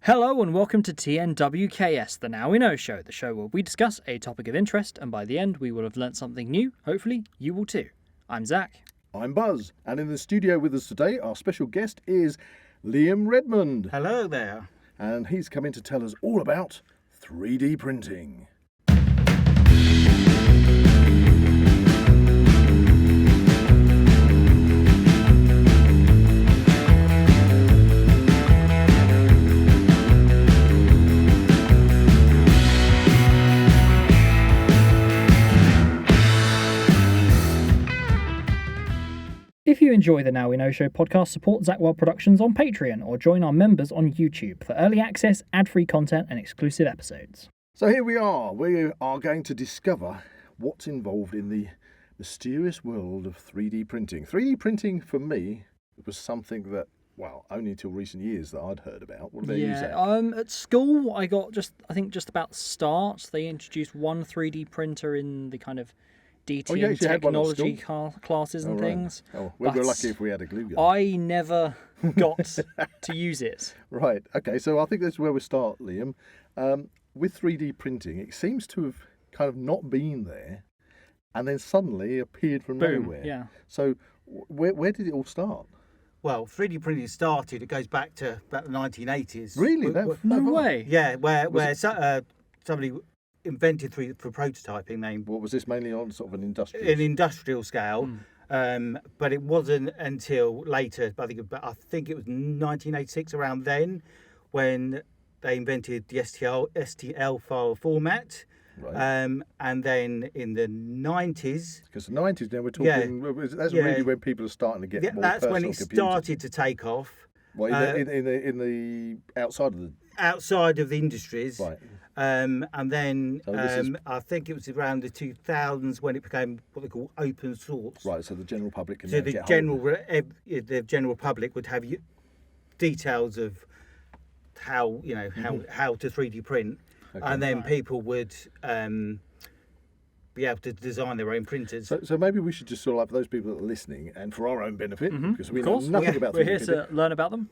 Hello and welcome to TNWKS, the Now We Know show, the show where we discuss a topic of interest and by the end we will have learnt something new. Hopefully you will too. I'm Zak. I'm Buzz, and in the studio with us today, our special guest is Liam Redmond. Hello there. And he's come in to tell us all about 3D printing. If you enjoy the Now We Know show podcast, support Zak Wylde Productions on Patreon or join our members on YouTube for early access, ad-free content and exclusive episodes. So here we are. We are going to discover what's involved in the mysterious world of 3D printing. 3D printing, for me, was something that, well, only until recent years that I'd heard about. What do they use that? At school I got just about the start. They introduced one 3D printer in the kind of DT and technology classes and things. Oh, we were lucky if we had a glue gun. I never got to use it. Right, okay, so I think that's where we start, Liam. With 3D printing, it seems to have kind of not been there and then suddenly appeared from nowhere. Yeah. So where did it all start? Well, 3D printing started, it goes back to about the 1980s. Really? No way. Yeah, where somebody invented for prototyping named... What was this, mainly on sort of an industrial scale? But it wasn't until later, I think it was 1986 around then, when they invented the STL file format. Right. And then in the 90s... Because the 90s now we're talking... That's really when people are starting to get more personal that's when it computers. started to take off. Well, in the outside of the... Outside of the industries. Right. And then So I think it was around the 2000s when it became what they call open source. Right, so the general public can So now the get the general public would have details of how how to 3D print, and then people would be able to design their own printers. So maybe we should just sort of, like, for those people that are listening, and for our own benefit, because we know nothing about 3D We're here printing, to learn about them.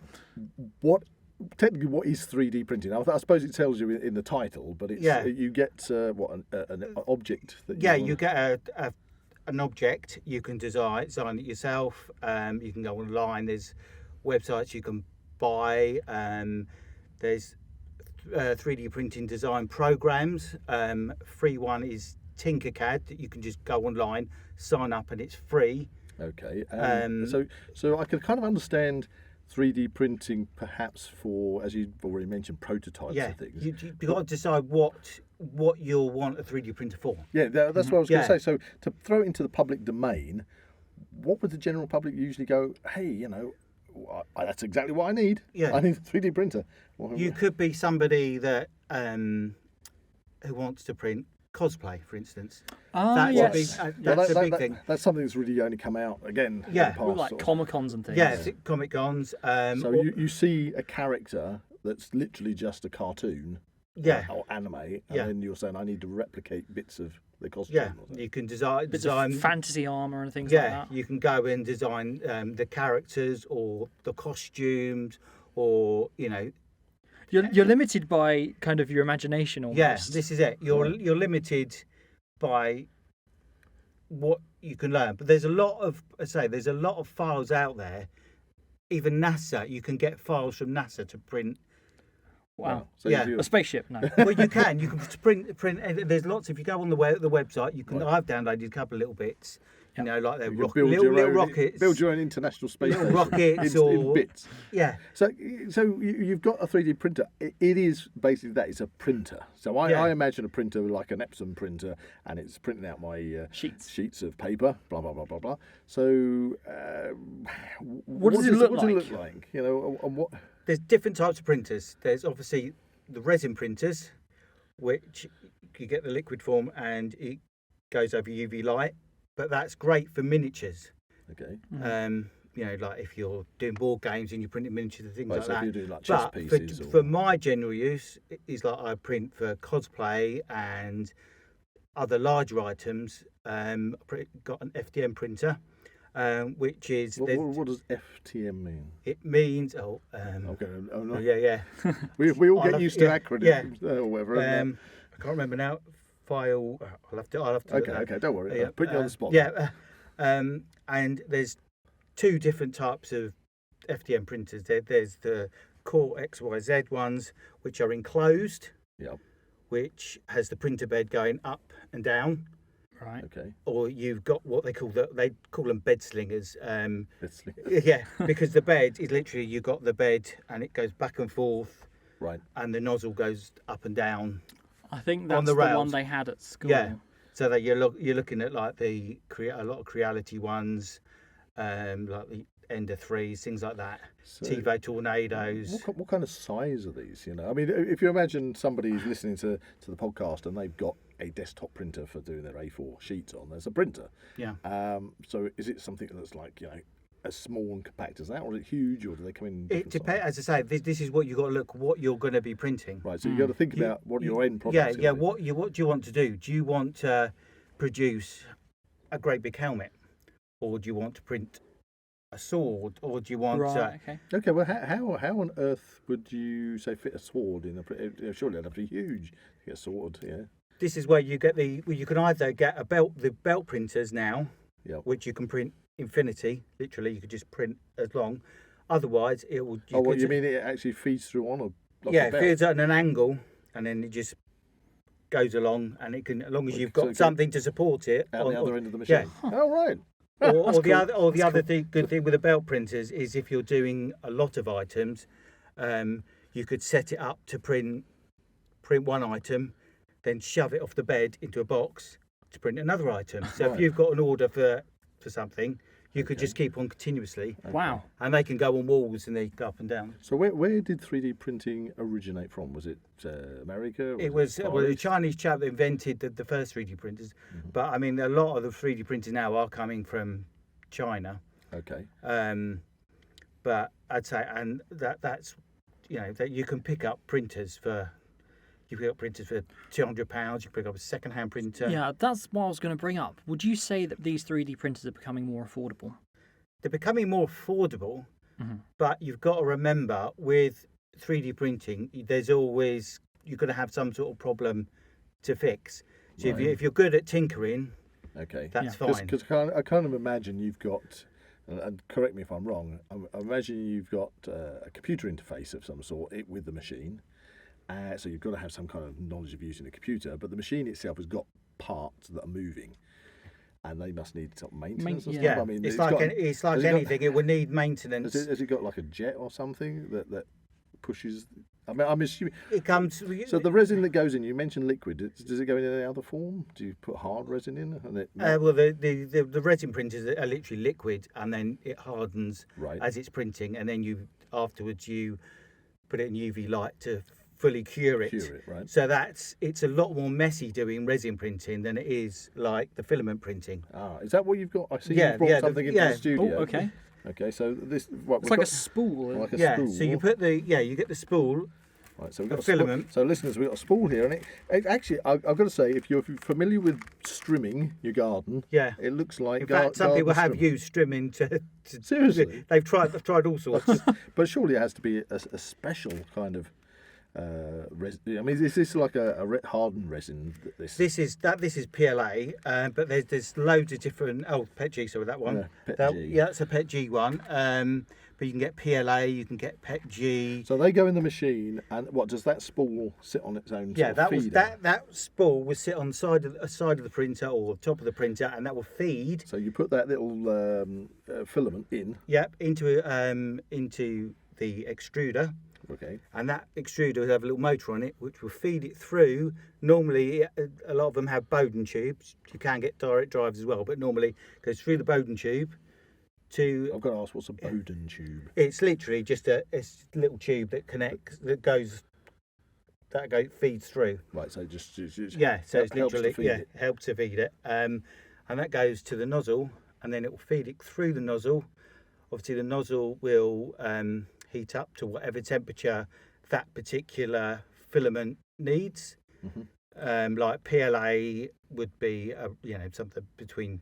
Technically, what is 3D printing? I suppose it tells you in the title, but it's you get an object that you get an object. You can design it yourself. You can go online. There's websites you can buy. There's 3D printing design programs. Free one is Tinkercad that you can just go online, sign up, and it's free. Okay. So I can kind of understand 3D printing perhaps for, as you've already mentioned, prototypes of things. You've got to decide what you'll want a 3D printer for. Yeah, that's what I was going to say. So to throw it into the public domain, what would the general public usually go, hey, that's exactly what I need. Yeah. I need a 3D printer. You could be somebody that who wants to print cosplay, for instance. That's a big thing. That's something that's really only come out again. Yeah, in the past, like Comic-Cons and things. Yeah, Comic-Cons. So you see a character that's literally just a cartoon. Or anime, and then you're saying I need to replicate bits of the costume. Yeah, you can design fantasy armor and things like that. Yeah, you can go and design the characters or the costumes, or You're limited by kind of your imagination almost. Yeah, this is it. You're limited by what you can learn. But there's a lot of files out there. Even NASA, you can get files from NASA to print. Wow. So a spaceship? No. Well, you can. You can print. There's lots. If you go on the website, you can. Right. I've downloaded a couple of little bits. Like they're little rockets. Build your own international space station. Rockets in bits. Yeah. So you've got a 3D printer. It is basically that. It's a printer. So I imagine a printer like an Epson printer, and it's printing out my sheets of paper. Blah blah blah blah blah. So what does it look like? And what? There's different types of printers. There's obviously the resin printers, which you get the liquid form and it goes over UV light. But that's great for miniatures. Okay. Like if you're doing board games and you're printing miniatures and things like so that. If you do like chess pieces. For my general use, is like I print for cosplay and other larger items. Got an FDM printer, which is what does FTM mean? it means Okay, oh, no. yeah. We all get I'll used have- to yeah, acronyms or whatever. I can't remember now. File. I'll have to. Look Okay, that. okay, don't worry. Yeah, I'll put you on the spot. Yeah, and there's two different types of FDM printers. There's the core XYZ ones, which are enclosed, Yep. which has the printer bed going up and down. Right. Okay. Or you've got what they call them bed slingers. Let's see. Yeah, because the bed is literally you got the bed and it goes back and forth, Right. and the nozzle goes up and down. I think On that's the the one rails. they had at school. Yeah. So that you're looking at like a lot of Creality ones, like the Ender 3s, things like that. So, TiVo Tornadoes. what kind of size are these? You know, I mean, if you imagine somebody's listening to the podcast and they've got a desktop printer for doing their A4 sheets on, there's a printer. Yeah. So is it something that's like, you know, as small and compact as that, or is it huge, or do they come in? It depends. As I say, this is what you got to look what you're going to be printing. Right. So you got to think about what your end product. Yeah. What do you want to do? Do you want to produce a great big helmet, or do you want to print a sword, or do you want? Right. Okay. Okay. Well, how on earth would you say fit a sword in a? Surely it'd have to be huge to get a sword. Yeah. This is where you get you can either get the belt printers now, Yeah. which you can print infinity. Literally, you could just print as long. Otherwise, it will. What you mean? It actually feeds through on a. Like Yeah, a it belt? feeds at an angle, and then it just goes along, and it can, as long as you've So it got can- something to support it. Out the other end of the Yeah. machine. Oh right. Or the cool. other That's thing, good thing with the belt printers is if you're doing a lot of items, you could set it up to print one item, then shove it off the bed into a box to print another item. So Right. if you've got an order for something, you could just keep on continuously, Wow. and they can go on walls and they go up and down. So where did 3D printing originate from? Was it America? It was Far a East? Chinese chap that invented the first 3D printers, but I mean a lot of the 3D printers now are coming from China. Okay. But I'd say, and that's that you can pick up printers for. You pick up printers for £200. You pick up a second-hand printer. Yeah, that's what I was going to bring up. Would you say that these 3D printers are becoming more affordable? They're becoming more affordable, but you've got to remember with 3D printing, there's always you're going to have some sort of problem to fix. So Right. if you're good at tinkering, Okay. that's Yeah. fine. Because I kind of imagine you've got, and correct me if I'm wrong, I imagine you've got a computer interface of some sort with the machine. So you've got to have some kind of knowledge of using a computer, but the machine itself has got parts that are moving, and they must need some maintenance. And Yeah. stuff. Yeah, I mean, it's it's like got- it's like has it got- anything. It would need maintenance. Has it got like a jet or something that pushes? I mean, I'm assuming. It comes. So the resin that goes in, you mentioned liquid. Does it go in any other form? Do you put hard resin in? And it Well, the resin printers are literally liquid, and then it hardens Right. as it's printing, and then afterwards you put it in UV light to fully cure it. Cure it, right? So it's a lot more messy doing resin printing than it is like the filament printing. Is that what you've got? I see Yeah, you brought yeah, something into yeah. the studio. Oh, okay. Okay, so this It's we've like a got- spool. like a Yeah. spool. So you put you get the spool. Right, so we've a got a spool. filament. So listeners, we've got a spool here, and it actually, I've got to say, if you're familiar with strimming your garden, Yeah. it looks like. In fact, some people have strimming. used strimming to Seriously? They've tried all sorts. But surely it has to be a special kind of resin. I mean, is this like a hardened resin? This is PLA, but there's loads of different. Oh, PET G, sorry, that one. Yeah, PET G. Yeah, that's a PET G one. But you can get PLA, you can get PET G. So they go in the machine, and what does that spool sit on its own? Yeah, sort of that was feeder? that spool will sit on the side of the printer or top of the printer, and that will feed. So you put that little filament in. Yep, into the extruder. Okay. And that extruder will have a little motor on it, which will feed it through. Normally, a lot of them have Bowden tubes. You can get direct drives as well, but normally it goes through the Bowden tube to. I've got to ask, what's a Bowden tube? It's literally just a little tube that connects, feeds through. Right, so just Yeah, so it's helps to literally feed it. helps to feed it. And that goes to the nozzle, and then it will feed it through the nozzle. Obviously, the nozzle will heat up to whatever temperature that particular filament needs. Mm-hmm. Like PLA would be, something between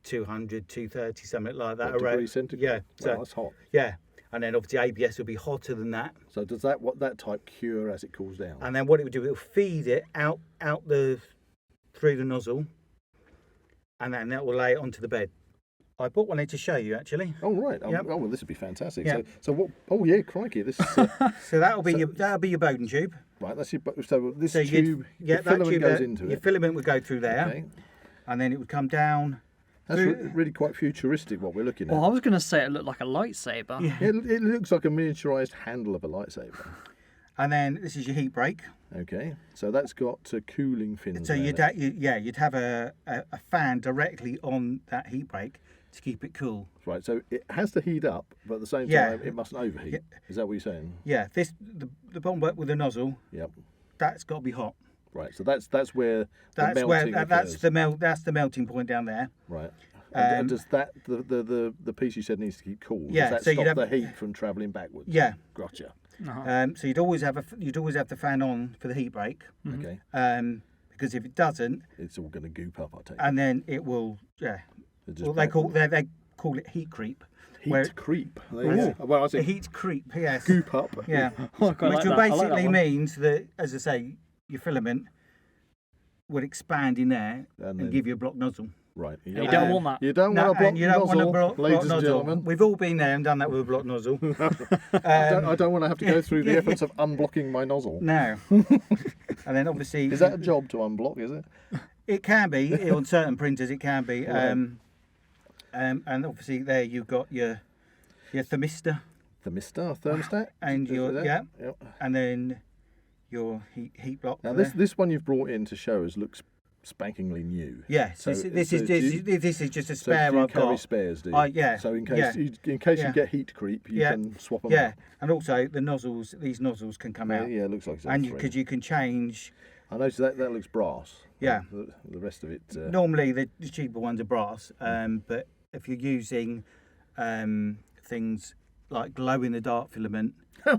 200, 230, something like that. What, degrees centigrade? Yeah. So Wow, that's hot. yeah, and then obviously ABS will be hotter than that. So does that type cure as it cools down? And then what it would do, it'll feed it out through the nozzle, and then that will lay it onto the bed. I bought one here to show you actually. Oh right. Yep. Oh well, this would be fantastic. Yeah. So what? Oh yeah, crikey! This is, So that'll be your Bowden tube. right. That's your. So this So tube, the that filament tube goes there, into your it. filament would go through there, Okay. and then it would come down. That's through- really quite futuristic. What we're looking at. Well, I was going to say it looked like a lightsaber. Yeah. It looks like a miniaturized handle of a lightsaber. And then this is your heat break. Okay, so that's got cooling fins. So down you'd it. you'd have a fan directly on that heat break to keep it cool. Right, so it has to heat up, but at the same Yeah. time, it mustn't overheat. Yeah. Is that what you're saying? Yeah, the bottom bit with the nozzle, Yep. that's got to be hot. Right, so that's where That's the where melting that's occurs. the melting point down there. Right. And Um, does that the piece you said needs to keep cool? Yeah, Does that so you'd stop have- the heat from travelling backwards? Yeah. Gotcha. So you'd always have the fan on for the heat break. Okay. Because if it doesn't, It's all going to goop up, I take it. and then it will It just well they call it heat creep. heat where- creep. There you go. Well, I A said heat creep, yes. goop up. Yeah. Oh, I quite Which like will that. I like that basically one. means that, as I say, your filament would expand in there And and then- give you a blocked nozzle. Right. And you don't want that. You don't No, want a block and you don't nozzle, want a block ladies and nozzle. gentlemen. We've all been there and done that with a blocked nozzle. I don't want to have to go through the efforts of unblocking my nozzle. No. And then obviously Is that a job to unblock, is it? it can be on certain printers. It can be. Right. And obviously there you've got your thermistor Thermostat? and Is your that? yeah, Yep. and then your heat block. Now there. this one you've brought in to show us looks spankingly new. Yeah, So- this so is do you- this is just a So spare do you I've carry got. spares, do you? Yeah, So in yeah. case you Yeah. get heat creep, you Yeah. can swap them Yeah, out. and also the nozzles. These nozzles can come out, Yeah, it looks like it's and three. because you can change. I noticed that looks brass. Yeah. The rest of it. Normally the cheaper ones are brass, but if you're using things like glow in the dark filament,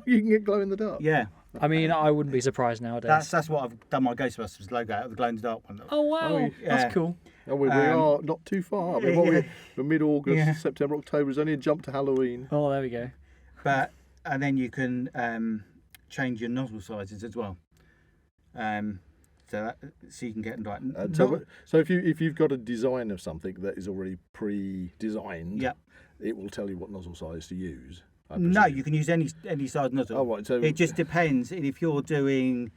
You can get glow in the dark. yeah, I mean, I wouldn't be surprised nowadays. that's what I've done my Ghostbusters logo out of the glow in the dark one. Oh wow, Oh, yeah. that's cool. Oh, we are not too far. I mean, what yeah. we're mid-August, Yeah. September, October is only a jump to Halloween. Oh, there we go. And then you can change your nozzle sizes as well. So you can get like And so if you've got a design of something that is already pre-designed, Yep. it will tell you what nozzle size to use. I No, presume. you can use any size nozzle. Oh, right, so- it just depends. And if you're doing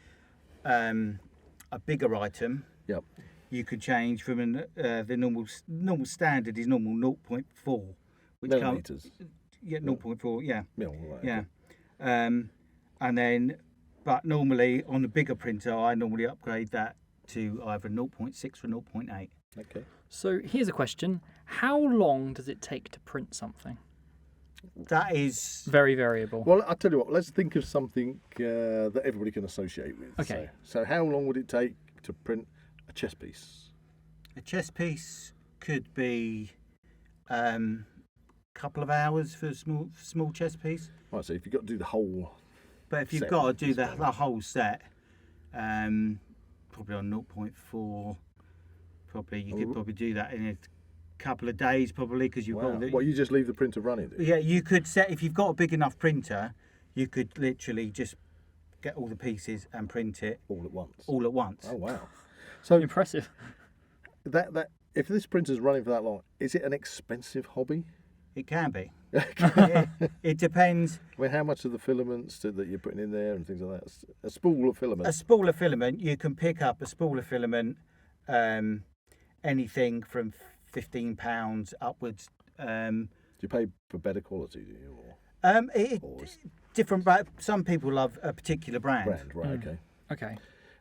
a bigger item, Yep. you could change from the normal standard is normal 0.4, which Millimeters. yeah 0.4 yeah Mil, right, yeah, and then but normally on a bigger printer I normally upgrade that to either 0.6 or 0.8. Okay. So here's a question: how long does it take to print something? That is Very variable. Well, I'll tell you what. Let's think of something that everybody can associate with. Okay. So how long would it take to print a chess piece? a chess piece could be couple of hours for a small chess piece. Right. So if you've got to do the whole, But if you've set, got to do that's the whole set, probably on 0.4, probably you could probably do that in a couple of days, probably because you've wow. got. Well, you just leave the printer running. Do you? Yeah, you could set if you've got a big enough printer, you could literally just get all the pieces and print it All at once. all at once. Oh wow. So Impressive. that if this printer's running for that long, is it an expensive hobby? It can be. It depends. I mean, how much of the filaments that you're putting in there and things like that? A spool of filament. A spool of filament, you can pick up a spool of filament, anything from £15 upwards. Do you pay for better quality? Do you? Or is Different. Some people love a particular brand. right? Okay. Okay.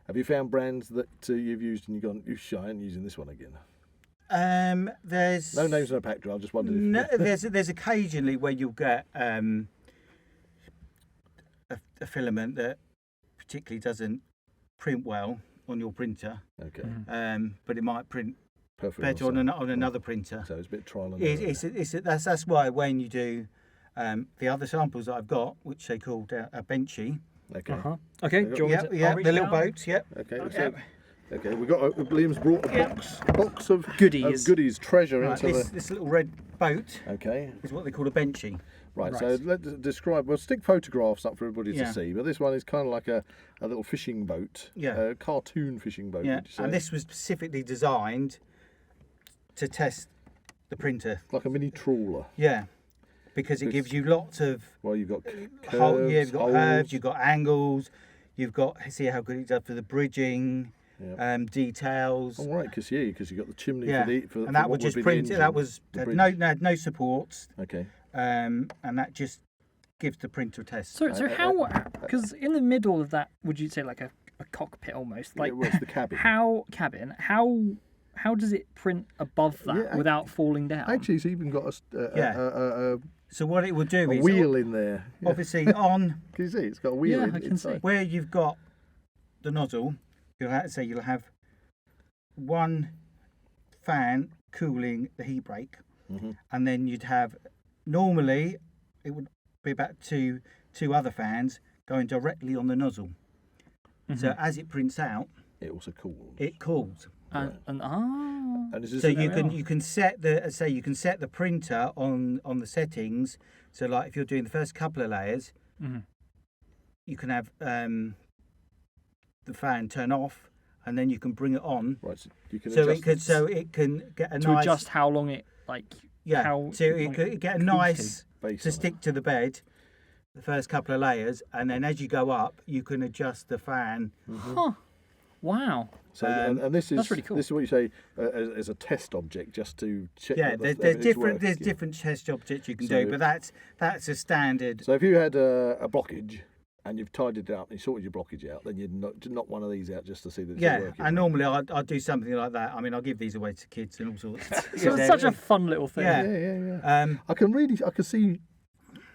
Have you found brands that you've used and you've gone, you're shy and using this one again? There's No names, no Patron. I just wondered. No, there's occasionally where you'll get a filament that particularly doesn't print well on your printer, Okay. but it might print Perfect. better on another printer. So it's a bit trial and error. That's why when you do the other samples that I've got, which they called a benchy, Okay. Okay. Do you want me to- I'll reach the little down? boats, Okay. Okay. So Okay, we got Liam's brought a box of Goodies. treasure Right, into this little red boat Okay, is what they call a benchy. right. Right. So let's describe. We'll stick photographs up for everybody Yeah. to see. But this one is kind of like a little fishing boat. Yeah. A cartoon fishing boat. Yeah, Would you say? and this was specifically designed to test the printer. like a mini trawler. Yeah, because it gives you lots of Well, you've got you've got holes. curves, you've got angles, you've got see how good it does for the bridging, Yeah. details. Oh, right, because you got the chimney Yeah, for and that what would just be the print. engine, That was the had bridge. no supports, Okay. and that just gives the printer a test. So how? Because in the middle of that, would you say like a cockpit almost? Like Yeah, well, it's the cabin. How does it print above that Yeah, without falling down? Actually, it's even got a So what it would do is wheel in there. Yeah. obviously on Can you see? It's got a wheel Yeah, I can inside. see. where you've got the nozzle, you'll have one fan cooling the heat break, and then you'd have normally it would be about two other fans going directly on the nozzle. So as it prints out, It also cools. it cools. And is this So an- you can set the printer on the settings. So like if you're doing the first couple of layers, you can have the fan turn off, and then you can bring it on. Right, so you can So adjust it can get a to nice adjust how long it how So it could get a nice base to on stick to the bed. The first couple of layers, and then as you go up, you can adjust the fan. Huh. Wow. So and this is that's really cool. This is what you say as a test object, just to check. Yeah, that there's everything's different working. different test objects you can So- do, but that's a standard. So if you had a blockage and you've tidied it up and you sorted your blockage out, then you'd knock one of these out just to see that it's all Yeah, working. and normally I'd do something like that. I mean, I'll give these away to kids and all sorts. So it's such a fun little thing. Yeah. Yeah. I can see.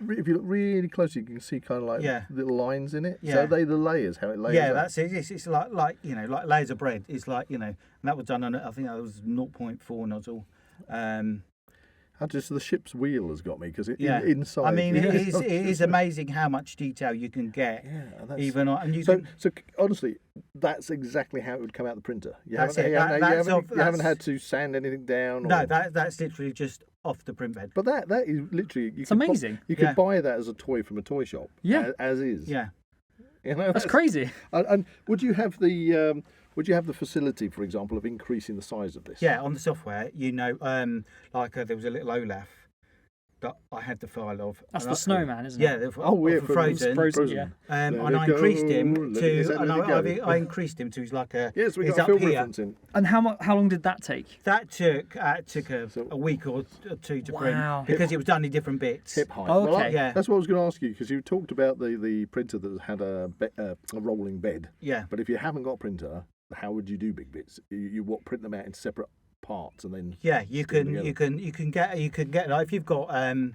If you look really closely, you can see kind of like Yeah. little lines in it. Yeah. So are they the layers, how it layers Yeah, up? that's it. It's like like layers of bread. It's like and that was done on I think that was 0.4 nozzle. Just the ship's wheel has got me because inside. I mean, Yeah. it is amazing how much detail you can get. Yeah, and that's, Even on, and you so, can, so honestly, that's exactly how it would come out the printer. You That's haven't, it. you haven't, That's you haven't, off- you haven't that's- had to sand anything down. no, Or, that's literally just off the print bed. but that is literally. It's amazing. You could Yeah. buy that as a toy from a toy shop. Yeah. as is. Yeah. You know, That's crazy. And would you have the facility, for example, of increasing the size of this? Yeah, on the software, there was a little Olaf that I had the file of. That's and the snowman, isn't Yeah, it? for Frozen. Frozen, yeah. And Let I it increased go, him let it go. I increased him to he's like a. Yes, we he's got a up film here. reference in. And how long did that take? That took a week or two to Wow. print because it was done in different bits. Hip height. Okay. Well, Yeah. That's what I was going to ask you because you talked about the printer that had a rolling bed. Yeah. But if you haven't got a printer, how would you do big bits? You print them out in separate parts and then. Yeah, you Put them can get like if you've got a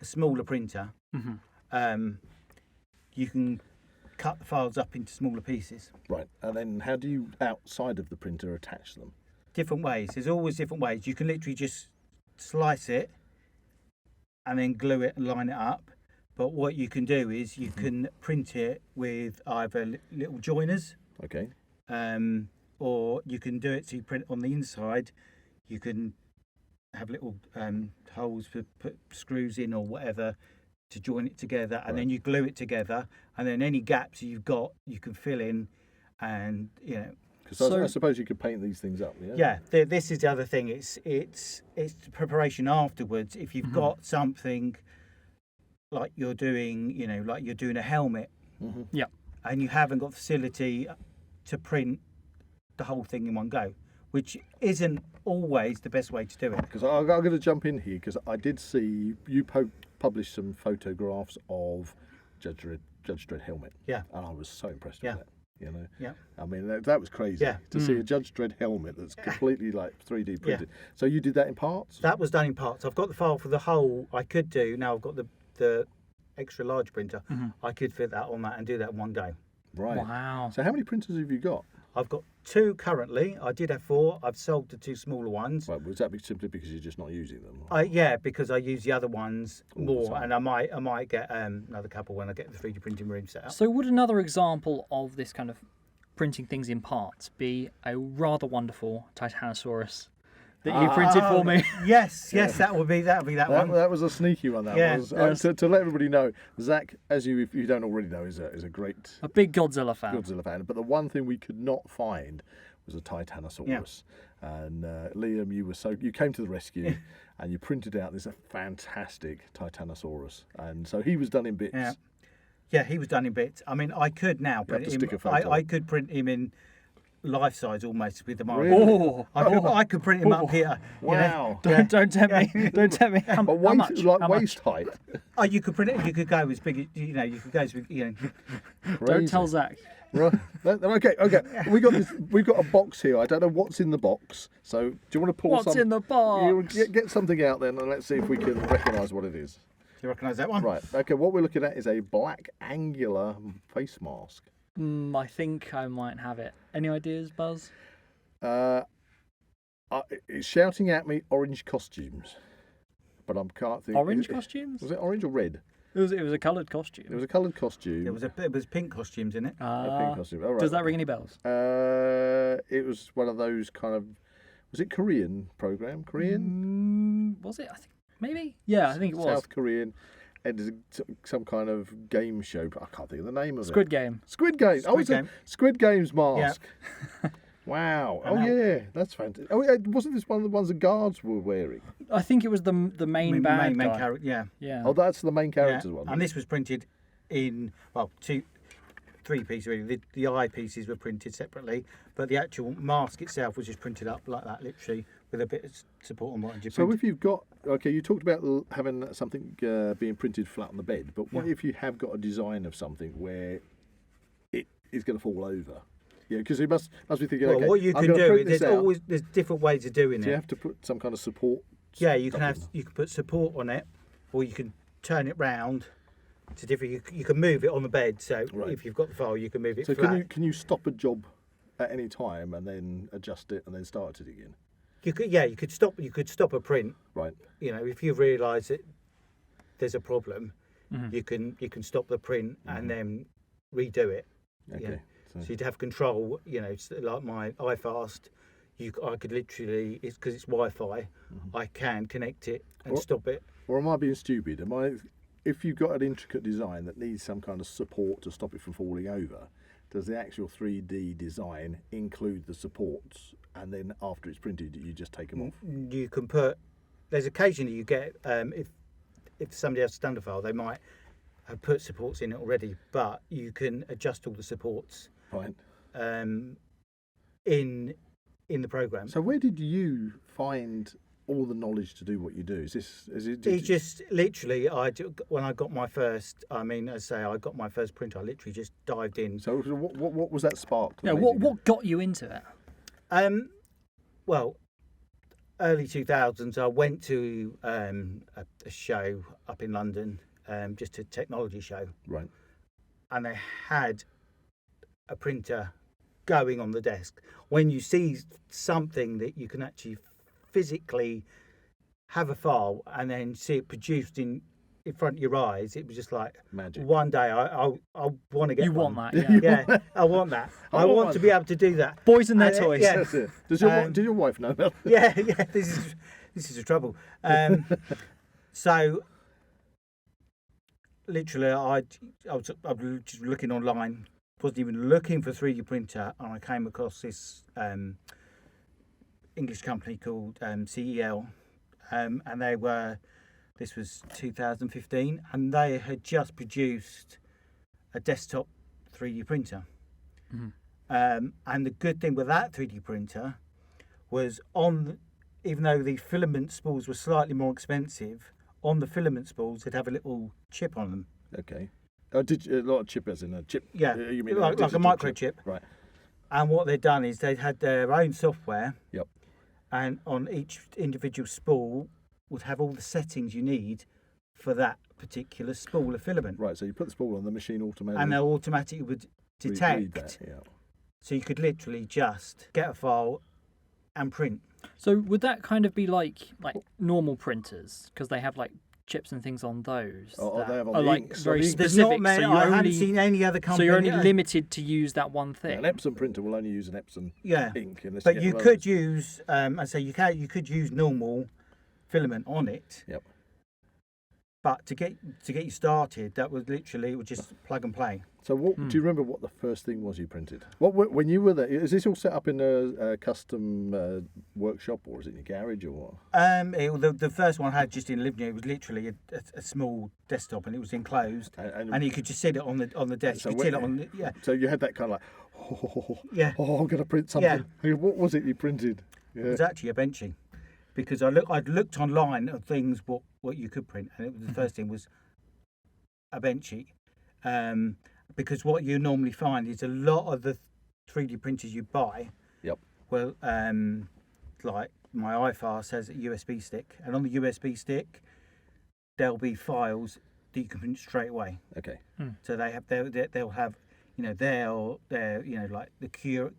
smaller printer, you can cut the files up into smaller pieces. Right. And then how do you outside of the printer attach them? Different ways. There's always different ways. You can literally just slice it and then glue it and line it up. But what you can do is you can print it with either little joiners, Okay. or you can do it so you print on the inside. You can have little holes to put screws in or whatever to join it together, and then you glue it together, and then any gaps you've got you can fill in, and Because I suppose you could paint these things up. Yeah. yeah. This is the other thing. It's the preparation afterwards. If you've got something like you're doing, like you're doing a helmet, Yeah. and you haven't got facility to print the whole thing in one go, which isn't always the best way to do it. Because I'm going to jump in here because I did see you published some photographs of Judge Dredd helmet. Yeah. And I was so impressed Yeah. with that. Yeah. I mean, that was crazy. Yeah. To see a Judge Dredd helmet that's completely like 3D printed. So you did that in parts? That was done in parts. I've got the file for the whole. I could do now. I've got the extra large printer. I could fit that on that and do that in one go. Right. Wow. So how many printers have you got? I've got 2 currently. I did have 4. I've sold the 2 smaller ones. Right, was that simply because you're just not using them? Yeah, because I use the other ones All the more, time. and I might get another couple when I get the 3D printing room set up. So would another example of this kind of printing things in parts be a rather wonderful Titanosaurus that you printed for me. Yes, that would be that one. That was a sneaky one. That Yeah. was. To let everybody know, Zak, if you don't already know, is a great A big Godzilla fan. Godzilla fan. But the one thing we could not find was a Titanosaurus. And Liam, you came to the rescue, and you printed out this fantastic Titanosaurus. And so he was done in bits. Yeah, he was done in bits. I mean, I could now print him. stick a photo. I could print him in life size almost with the marker. Really? I could print him up here. Wow. Don't tempt me. Don't tempt me. How much? Like How waist height. Oh, you could print it. You could go as big. You could go as big. much? Don't tell Zak. Right. Okay. We've got a box here. I don't know what's in the box. So do you want to pull What's in the box? Get something out then, and let's see if we can recognise what it is. Do you recognise that one? Right. Okay. What we're looking at is a black angular face mask. I think I might have it. Any ideas, Buzz? It's shouting at me orange costumes, but I can't think. Orange costumes? Was it orange or red? It was a coloured costume. It was a coloured costume. It was pink costumes in it. A pink costume. All right. Does that ring any bells? It was one of those kind of. Was it Korean program? Korean? Was it? I think maybe. Yeah, I think it was. South Korean. And there's some kind of game show. I can't think of the name of Squid it. Game. Squid Game. Squid Game. A Squid Game's mask. Yeah. Wow. And yeah, that's fantastic. Oh, yeah, wasn't this one of the ones the guards were wearing? I think it was the main bad main guy. character. Yeah. Yeah. Oh, that's the main character's one. And this was printed in three pieces really. The eye pieces were printed separately, but the actual mask itself was just printed up like that, literally, with a bit of support on what you So print. if you've got, you talked about having something being printed flat on the bed, but what if you have got a design of something where it is going to fall over? Yeah, because you must be thinking. Well, okay, what you I'm can gonna do print is this out. there's different ways of doing Do you it. have to put some kind of support? Yeah, you can stuff you can put support on it, or you can turn it round to different. You can move it on the bed. So Right. if you've got the file, you can move it So flat. can you stop a job at any time and then adjust it and then start it again? You could stop a print. Right. If you realise that there's a problem, Mm-hmm. you can stop the print and then redo it. Okay. Yeah. So, So you'd have control. Like my iFast, I could literally, it's because it's Wi-Fi, I can connect it and Or- stop it. or am I being stupid? If you've got an intricate design that needs some kind of support to stop it from falling over, does the actual 3D design include the supports? And then after it's printed, you just take them off? You can put. There's occasionally you get if somebody has done the file, they might have put supports in it already, but you can adjust all the supports Right. in the program. So where did you find all the knowledge to do what you do? Is it? It's just literally, when I got my first, I got my first print, I literally just dived in. So what was that spark? that Yeah. made What you go- what got you into it? Well, early 2000s, I went to a show up in London, just a technology show, Right. and they had a printer going on the desk. When you see something that you can actually physically have a file and then see it produced in front of your eyes, it was just like Magic. one day I want to get You one. want that? Yeah. Yeah, I want that. I I want want to be able to do that. Boys and their And, toys. yeah. That's it. Did your wife know about it? Yeah, this is the trouble. So literally, I was just looking online, wasn't even looking for 3D printer, and I came across this English company called CEL, and this was 2015, and they had just produced a desktop 3D printer. And the good thing with that 3D printer was even though the filament spools were slightly more expensive, on the filament spools they'd have a little chip on them. Okay. Oh, a lot of chip as in a chip? Yeah, You mean like a digital microchip. Right. And what they'd done is they'd had their own software, Yep. and on each individual spool would have all the settings you need for that particular spool of filament. Right. So you put the spool on, the machine automatically. And they automatically would read detect, that, yeah. so you could literally just get a file and print. So would that kind of be like normal printers because they have like chips and things on those Oh, that they have on are the like inks. very There's There's specific. not many. so you're I haven't only, seen any other so company. you're only limited to use that one Yeah, thing. an Epsom printer will only use an Epsom Yeah. ink. Unless But get you one of could those. use, I say you could use normal filament on it. Yep. But to get you started, it was just plug and play. So what do you remember? What the first thing was you printed? When you were there? Is this all set up in a custom workshop, or is it in your garage, or what? The first one I had just in the living room. It was literally a small desktop, and it was enclosed, and you could just sit it on the desk. So you could sit it on the, So you had that kind of like, I'm going to print something. Yeah. What was it you printed? It was actually a benchy, because I'd looked online at things what you could print, and the first thing was a benchy. Because what you normally find is a lot of the 3D printers you buy. Yep. Well, like my iFast has a USB stick, and on the USB stick, there'll be files that you can print straight away. Okay. So they'll have, like the Cura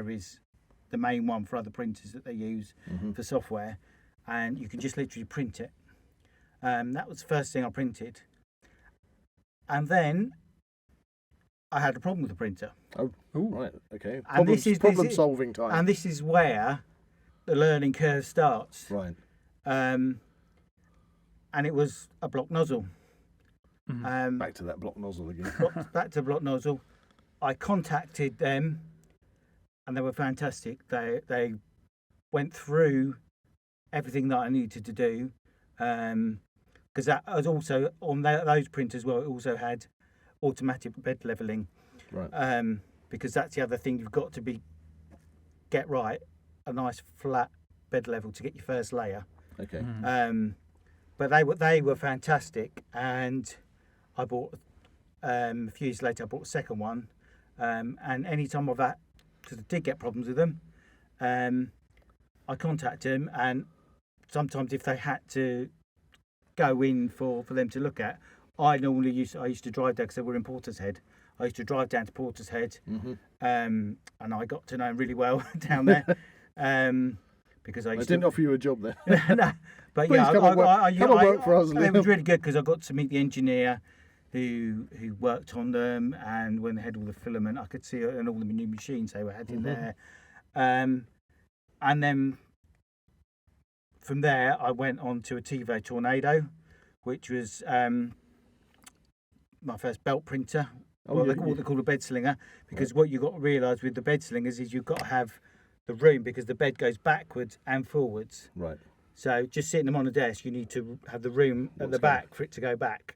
is the main one for other printers that they use for software, and you can just literally print it. That was the first thing I printed, and then I had a problem with the printer. Oh, right. Okay. And Problem solving time. And this is where the learning curve starts. Right. And it was a block nozzle. Back to that block nozzle again. Back to block nozzle. I contacted them, and they were fantastic. They went through everything that I needed to do, because that was also on those printers. Well, it also had automatic bed leveling, right? Because that's the other thing you've got to get right, a nice flat bed level to get your first layer. Okay. But they were fantastic, and I bought a few years later. I bought a second one, and any time I've had, because I did get problems with them, I contacted them, and sometimes if they had to go in for them to look at, I used to drive down, because they were in Portishead. I used to drive down to Portishead, and I got to know them really well down there, because I didn't offer you a job there. No, but Please yeah, come and work for us, It Liam. was really good, because I got to meet the engineer who worked on them, and when they had all the filament, I could see it, and all the new machines they had in there, and then from there I went on to a TiVo Tornado, which was my first belt printer, what they call a bed slinger, because what you've got to realise with the bed slingers is you've got to have the room, because the bed goes backwards and forwards. Right. So just sitting them on a desk, you need to have the room at the back for it to go back.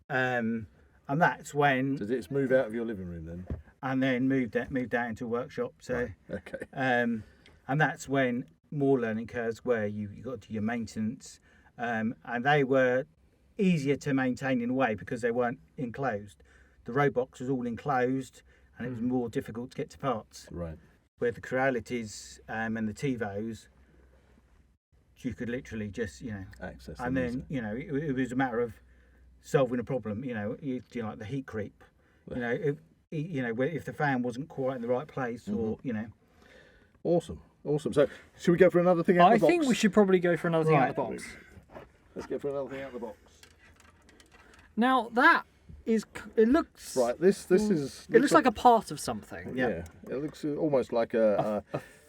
And that's when. Did it move out of your living room then? And then moved out into a workshop. So. Right. Okay. And that's when more learning curves, where you got to do your maintenance, and they were easier to maintain in a way because they weren't enclosed. The Robox was all enclosed, and it was more difficult to get to parts. Right. Where the Crealities and the TiVos, you could literally just access. And then it was a matter of solving a problem. Like the heat creep. If the fan wasn't quite in the right place, or Awesome. So, should we go for another thing out of the box? I think we should probably go for another thing out of the box. Let's go for another thing out of the box. Now that is, it looks right. This is. It looks like a part of something. Yeah. It looks almost like a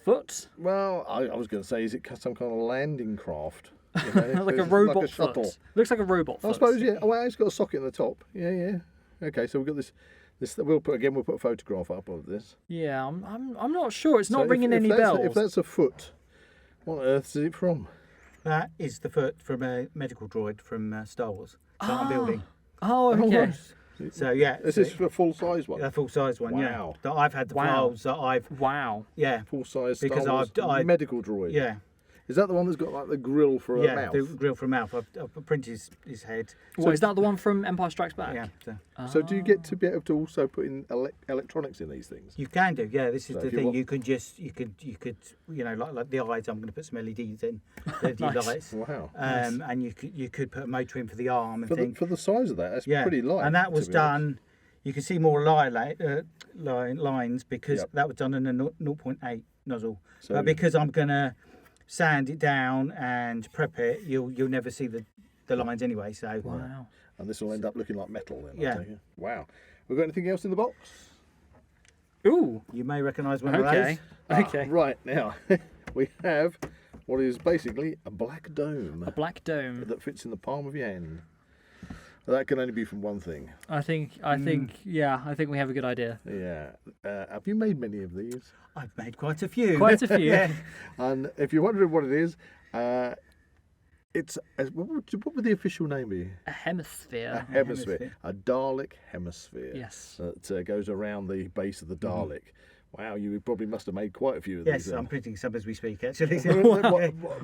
foot. Well, I was going to say, is it some kind of landing craft? Like a robot like a shuttle. foot. Looks like a robot foot. I suppose, yeah. Oh, well, it's got a socket in the top. Yeah. Okay, so we've got this. We'll put a photograph up of this. Yeah, I'm not sure. It's not So ringing if any that's, bells. If that's a foot, what on earth is it from? That is the foot from a medical droid from Star Wars. That I'm building. Oh, okay. Right. So yeah, is this a full size one? A full size one. Wow. Yeah. That I've had the files that I've. Wow. Yeah. Full size. Because I've medical droid. Yeah. Is that the one that's got like the grill for a mouth? Yeah, the grill for a mouth. I've printed his head. So is that the one from Empire Strikes Back? Yeah. So do you get to be able to also put in electronics in these things? You can do, yeah. This is So the if you thing. want- You could, like the eyes. I'm going to put some LEDs in, LED Nice. lights. Wow. And you could put a motor in for the arm and things. For the size of that, that's Yeah, pretty light. and that to was be honest. done. You can see more lines because Yep. that was done in a 0.8 nozzle. So- Because I'm gonna sand it down and prep it, you'll never see the the lines anyway. So Wow. And this will end up looking like metal then. I Yeah. take it. Wow. We've got anything else in the box? Ooh. you may recognise one of Okay. those. Okay. Right, now we have what is basically a black dome A black dome. that fits in the palm of your hand. That can only be from one thing. I think yeah, I think we have a good idea. Yeah. Have you made many of these? I've made quite a few. Quite a few. Yeah. And if you're wondering what it is, it's what would the official name be? A hemisphere. A hemisphere, a Dalek hemisphere. Yes. That goes around the base of the Dalek. Wow, you probably must have made quite a few of Yes, these. I'm printing some as we speak. Actually,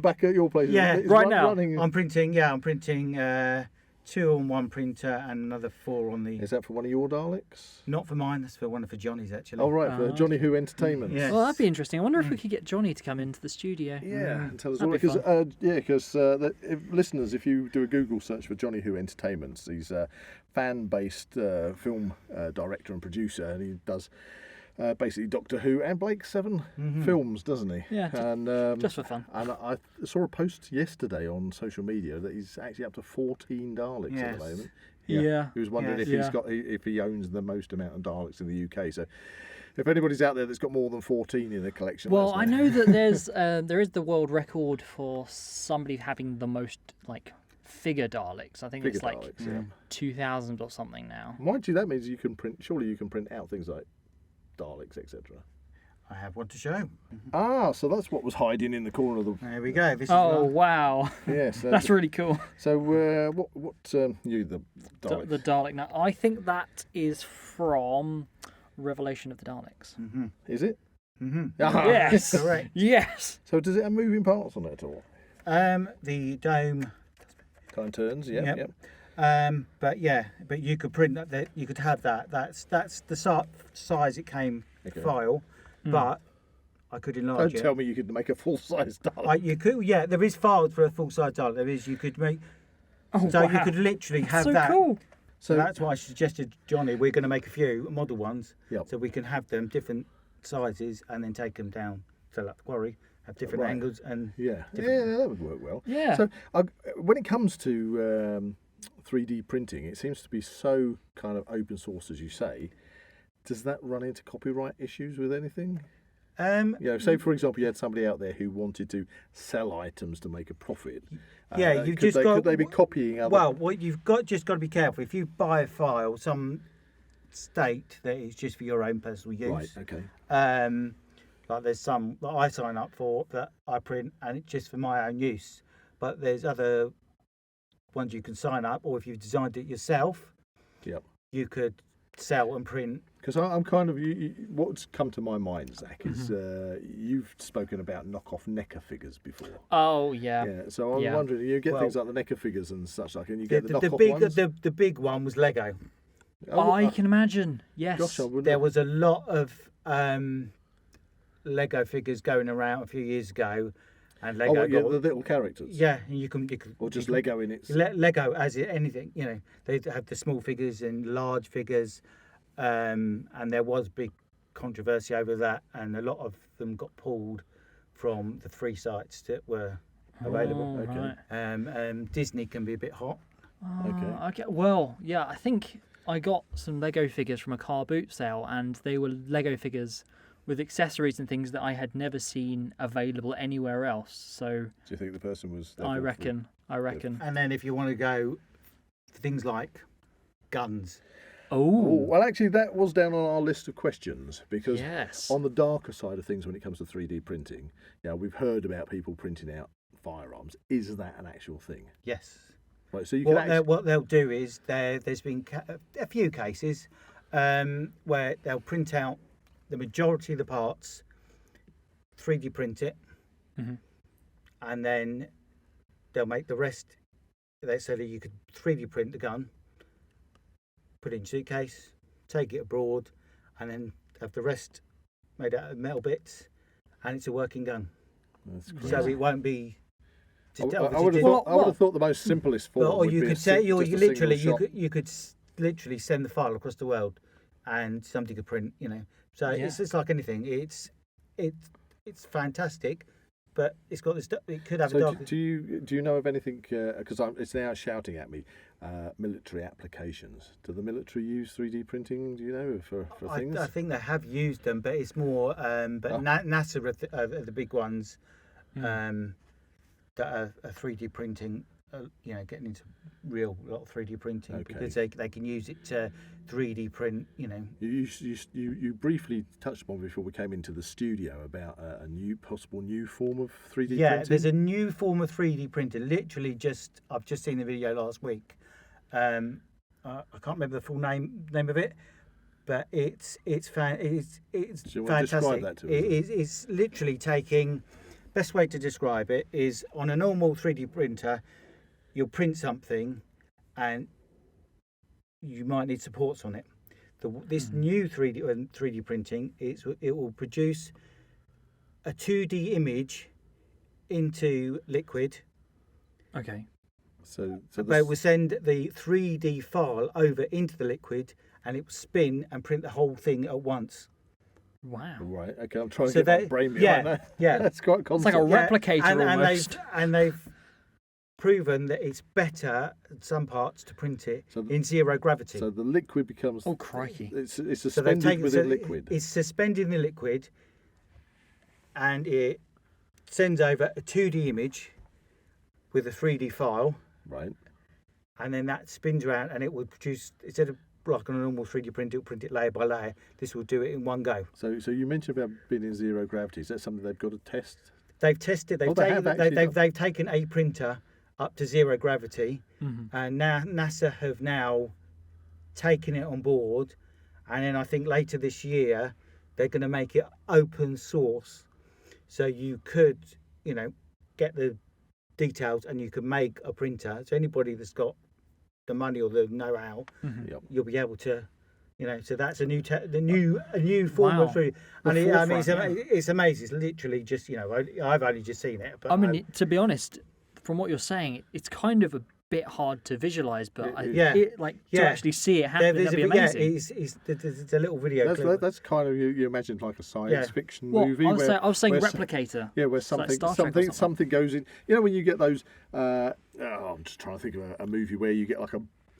Back at your place. Yeah, is right one now. running- I'm printing. Yeah, I'm printing 2 on one printer and another 4 on the. Is that for one of your Daleks? Not for mine. That's for one for Johnny's actually. Oh right, for Johnny Who Entertainment. Yeah. Well, that'd be interesting. I wonder if we could get Johnny to come into the studio. Yeah, and tell us That'd all be because listeners, if you do a Google search for Johnny Who Entertainments, he's a fan-based film director and producer, and he does basically Doctor Who and Blake 7 films, doesn't he? Yeah, just for fun. And I saw a post yesterday on social media that he's actually up to 14 Daleks at Yes. the moment. Yeah. He was wondering Yes. if he owns the most amount of Daleks in the UK. So if anybody's out there that's got more than 14 in their collection, Well, let us I know that there is the world record for somebody having the most figure Daleks. I think Figure it's like Daleks, yeah. 2,000 or something now. Mind you, that means you can print. Surely you can print out things like Daleks, etc. I have one to show. Ah, so that's what was hiding in the corner of the. There we go. This Oh is wow, Yes, that's really cool. So what you the Dalek? The Dalek. Now, I think that is from Revelation of the Daleks. Is it? Mm-hmm. Ah, Yes, Correct. Yes. So does it have moving parts on it at all? The dome. Kind of turns. Yeah. Yep. Yep. But you could print that. You could have that. That's the size it came Okay. file, but I could enlarge Don't it. tell me you could make a full-size Dalek. You could, yeah. There is files for a full size Dalek. There is. You could make. Oh, So wow. you could literally have so that. cool. So that's why I suggested Johnny. We're going to make a few model ones, Yep. so we can have them different sizes and then take them down, fill up the quarry, have different Right. angles, and Yeah, that would work well. Yeah. So when it comes to 3D printing, it seems to be so kind of open source, as you say. Does that run into copyright issues with anything? Say for example, you had somebody out there who wanted to sell items to make a profit. Yeah, you've just got. Could they be copying other? Well, what you've just got to be careful. If you buy a file, some state that it's just for your own personal use. Right. Okay. Like there's some that I sign up for that I print and it's just for my own use. But there's other ones you can sign up, or if you've designed it yourself, Yep. you could sell and print. Because I'm kind of what's come to my mind, Zach, is you've spoken about knockoff NECA figures before. Oh yeah. Yeah. So I'm Yeah. wondering, you get Well, things like the NECA figures and such like, and you get the The knockoff big ones. the big one was Lego. I can imagine. Yes. Gosh, I wouldn't. There was a lot of Lego figures going around a few years ago, and Lego Oh, yeah, got, the little characters. yeah, you can Or just you can- Lego in its. Lego as anything, they have the small figures and large figures, and there was big controversy over that, and a lot of them got pulled from the 3 sites that were available. Oh, Okay. right. Disney can be a bit hot. Okay. Well, yeah, I think I got some Lego figures from a car boot sale, and they were Lego figures with accessories and things that I had never seen available anywhere else. So Do you think the person was? I reckon. And then if you want to go for things like guns, Oh, Well, actually, that was down on our list of questions because yes. on the darker side of things, when it comes to 3D printing, we've heard about people printing out firearms. Is that an actual thing? yes. Right. So you can actually. What they'll do is there's been a few cases where they'll print out the majority of the parts, 3D print it, and then they'll make the rest. So that you could 3D print the gun, put it in a suitcase, take it abroad, and then have the rest made out of metal bits, and it's a working gun. That's So crazy. it won't be. I would have thought the most simplest form. Or would you be could a say, just a single shot. you could literally send the file across the world, and somebody could print. So Yeah. it's like anything. It's fantastic, but it's got this. It could have a So dark. do you know of anything? Because it's now shouting at me. Military applications. Do the military use 3D printing? Do you know for things? I think they have used them, but it's more. NASA are the big ones that are 3D printing. Getting into real lot of 3D printing because they can use it to 3D print. You briefly touched upon before we came into the studio about a possible new form of 3D printing. Yeah, there's a new form of 3D printer. Literally, I've just seen the video last week. I can't remember the full name of it, but it's Do you want to fantastic. describe that to us? It's literally taking. Best way to describe it is on a normal 3D printer, you'll print something, and you might need supports on it. This new 3D printing, it will produce a 2D image into liquid. Okay. So it will send the 3D file over into the liquid, and it will spin and print the whole thing at once. Wow. Right. Okay. I'm trying to get my brain behind that. Yeah. That's quite It's concept. like a replicator almost. And they've proven that it's better in some parts to print it in zero gravity. So the liquid becomes. Oh crikey! It's suspended within liquid. It's suspended in the liquid, and it sends over a 2D image with a 3D file. Right. And then that spins around, and it will produce, instead of like on a normal 3D printer, it'll print it layer by layer. This will do it in one go. So you mentioned about being in zero gravity. Is that something they've got to test? They've tested. They've taken a printer up to zero gravity, and now NASA have now taken it on board, and then I think later this year they're going to make it open source, so you could get the details and you can make a printer. So anybody that's got the money or the know-how, you'll be able to, So that's a new form of 3D. And it's amazing. It's literally just I've only just seen it. But I mean, to be honest, from what you're saying, it's kind of a bit hard to visualize, but to actually see it happen, that'd be amazing. There's a little video clip. That's kind of you imagine like a science fiction movie. I was saying replicator. Where something goes in. When you get those. I'm just trying to think of a movie where you get like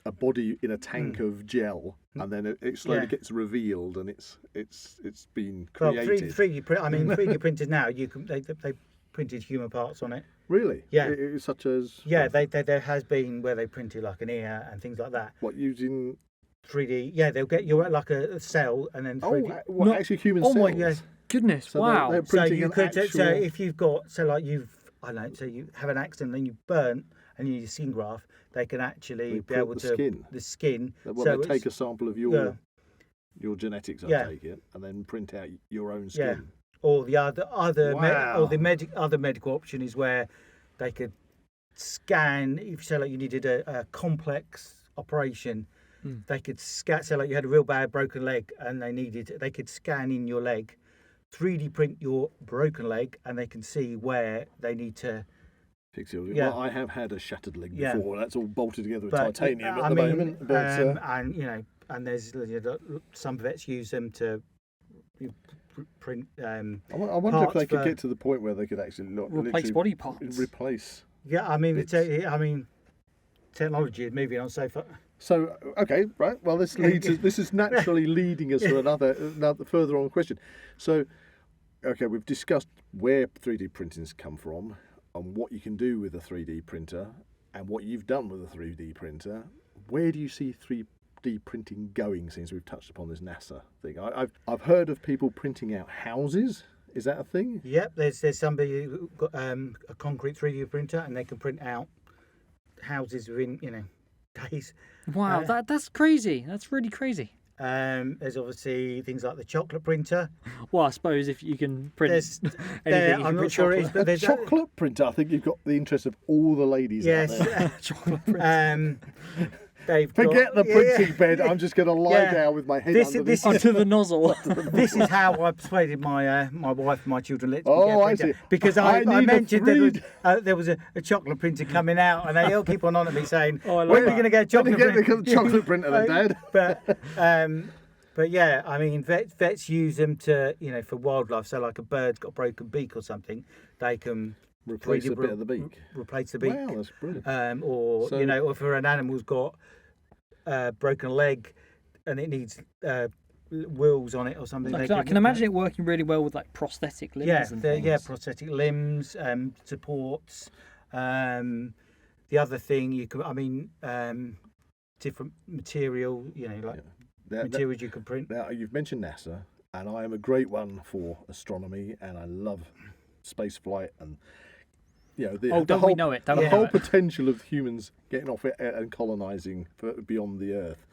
a body in a tank of gel, and then it slowly gets revealed, and it's been created. 3D printers now they printed human parts on it. Really? Yeah. Such as. Yeah, there has been where they printed like an ear and things like that. What, using 3D? Yeah, they'll get you like a cell and then 3D. Actually human cells? Oh my goodness! So wow. They're So printing you could. actual... So if you've got, so you have an accident, then you burnt and you need a skin graft, they can actually be able to the skin. Well, they take a sample of your genetics, I take it, and then print out your own skin. Yeah. Or the other medical option is where they could scan. If you say like you needed a complex operation, they could scan. So like you had a real bad broken leg, and they could scan in your leg, 3D print your broken leg, and they can see where they need to fix it. Yeah. Well, I have had a shattered leg before. That's all bolted together with titanium at the moment. But, and there's some vets use them to print. I wonder if they could get to the point where they could actually replace body parts. Replace. Yeah, technology is moving on so far. So okay, right. Well, this is naturally leading us to another further on question. So, okay, we've discussed where 3D printings come from, and what you can do with a 3D printer, and what you've done with a 3D printer. Where do you see 3D printing going, since we've touched upon this NASA thing? I've heard of people printing out houses. Is that a thing? Yep, there's somebody who got a concrete 3D printer, and they can print out houses within days. Wow, that's crazy. That's really crazy. There's obviously things like the chocolate printer. Well, I suppose if you can print anything, I'm not sure it's, but there's chocolate printer. I think you've got the interest of all the ladies out there. Chocolate printer. Forget the printing bed. I'm just going to lie down with my head onto the nozzle. This is how I persuaded my wife and my children. I see. Because I mentioned there was a chocolate printer coming out, and they all keep on at me saying, "When are we going to get a chocolate printer?" Chocolate printer, then, Dad. But But yeah, I mean, vets use them to, for wildlife. So like a bird's got a broken beak or something, they can Replace a bit of the beak. Replace the beak. Wow, that's brilliant. Or or if an animal's got broken leg and it needs wheels on it or something. I can imagine it working really well with like prosthetic limbs and things. Yeah, prosthetic limbs, supports. The other thing different material, materials you can print. Now, you've mentioned NASA, and I am a great one for astronomy, and I love space flight and the whole potential of humans getting off it and colonising beyond the Earth.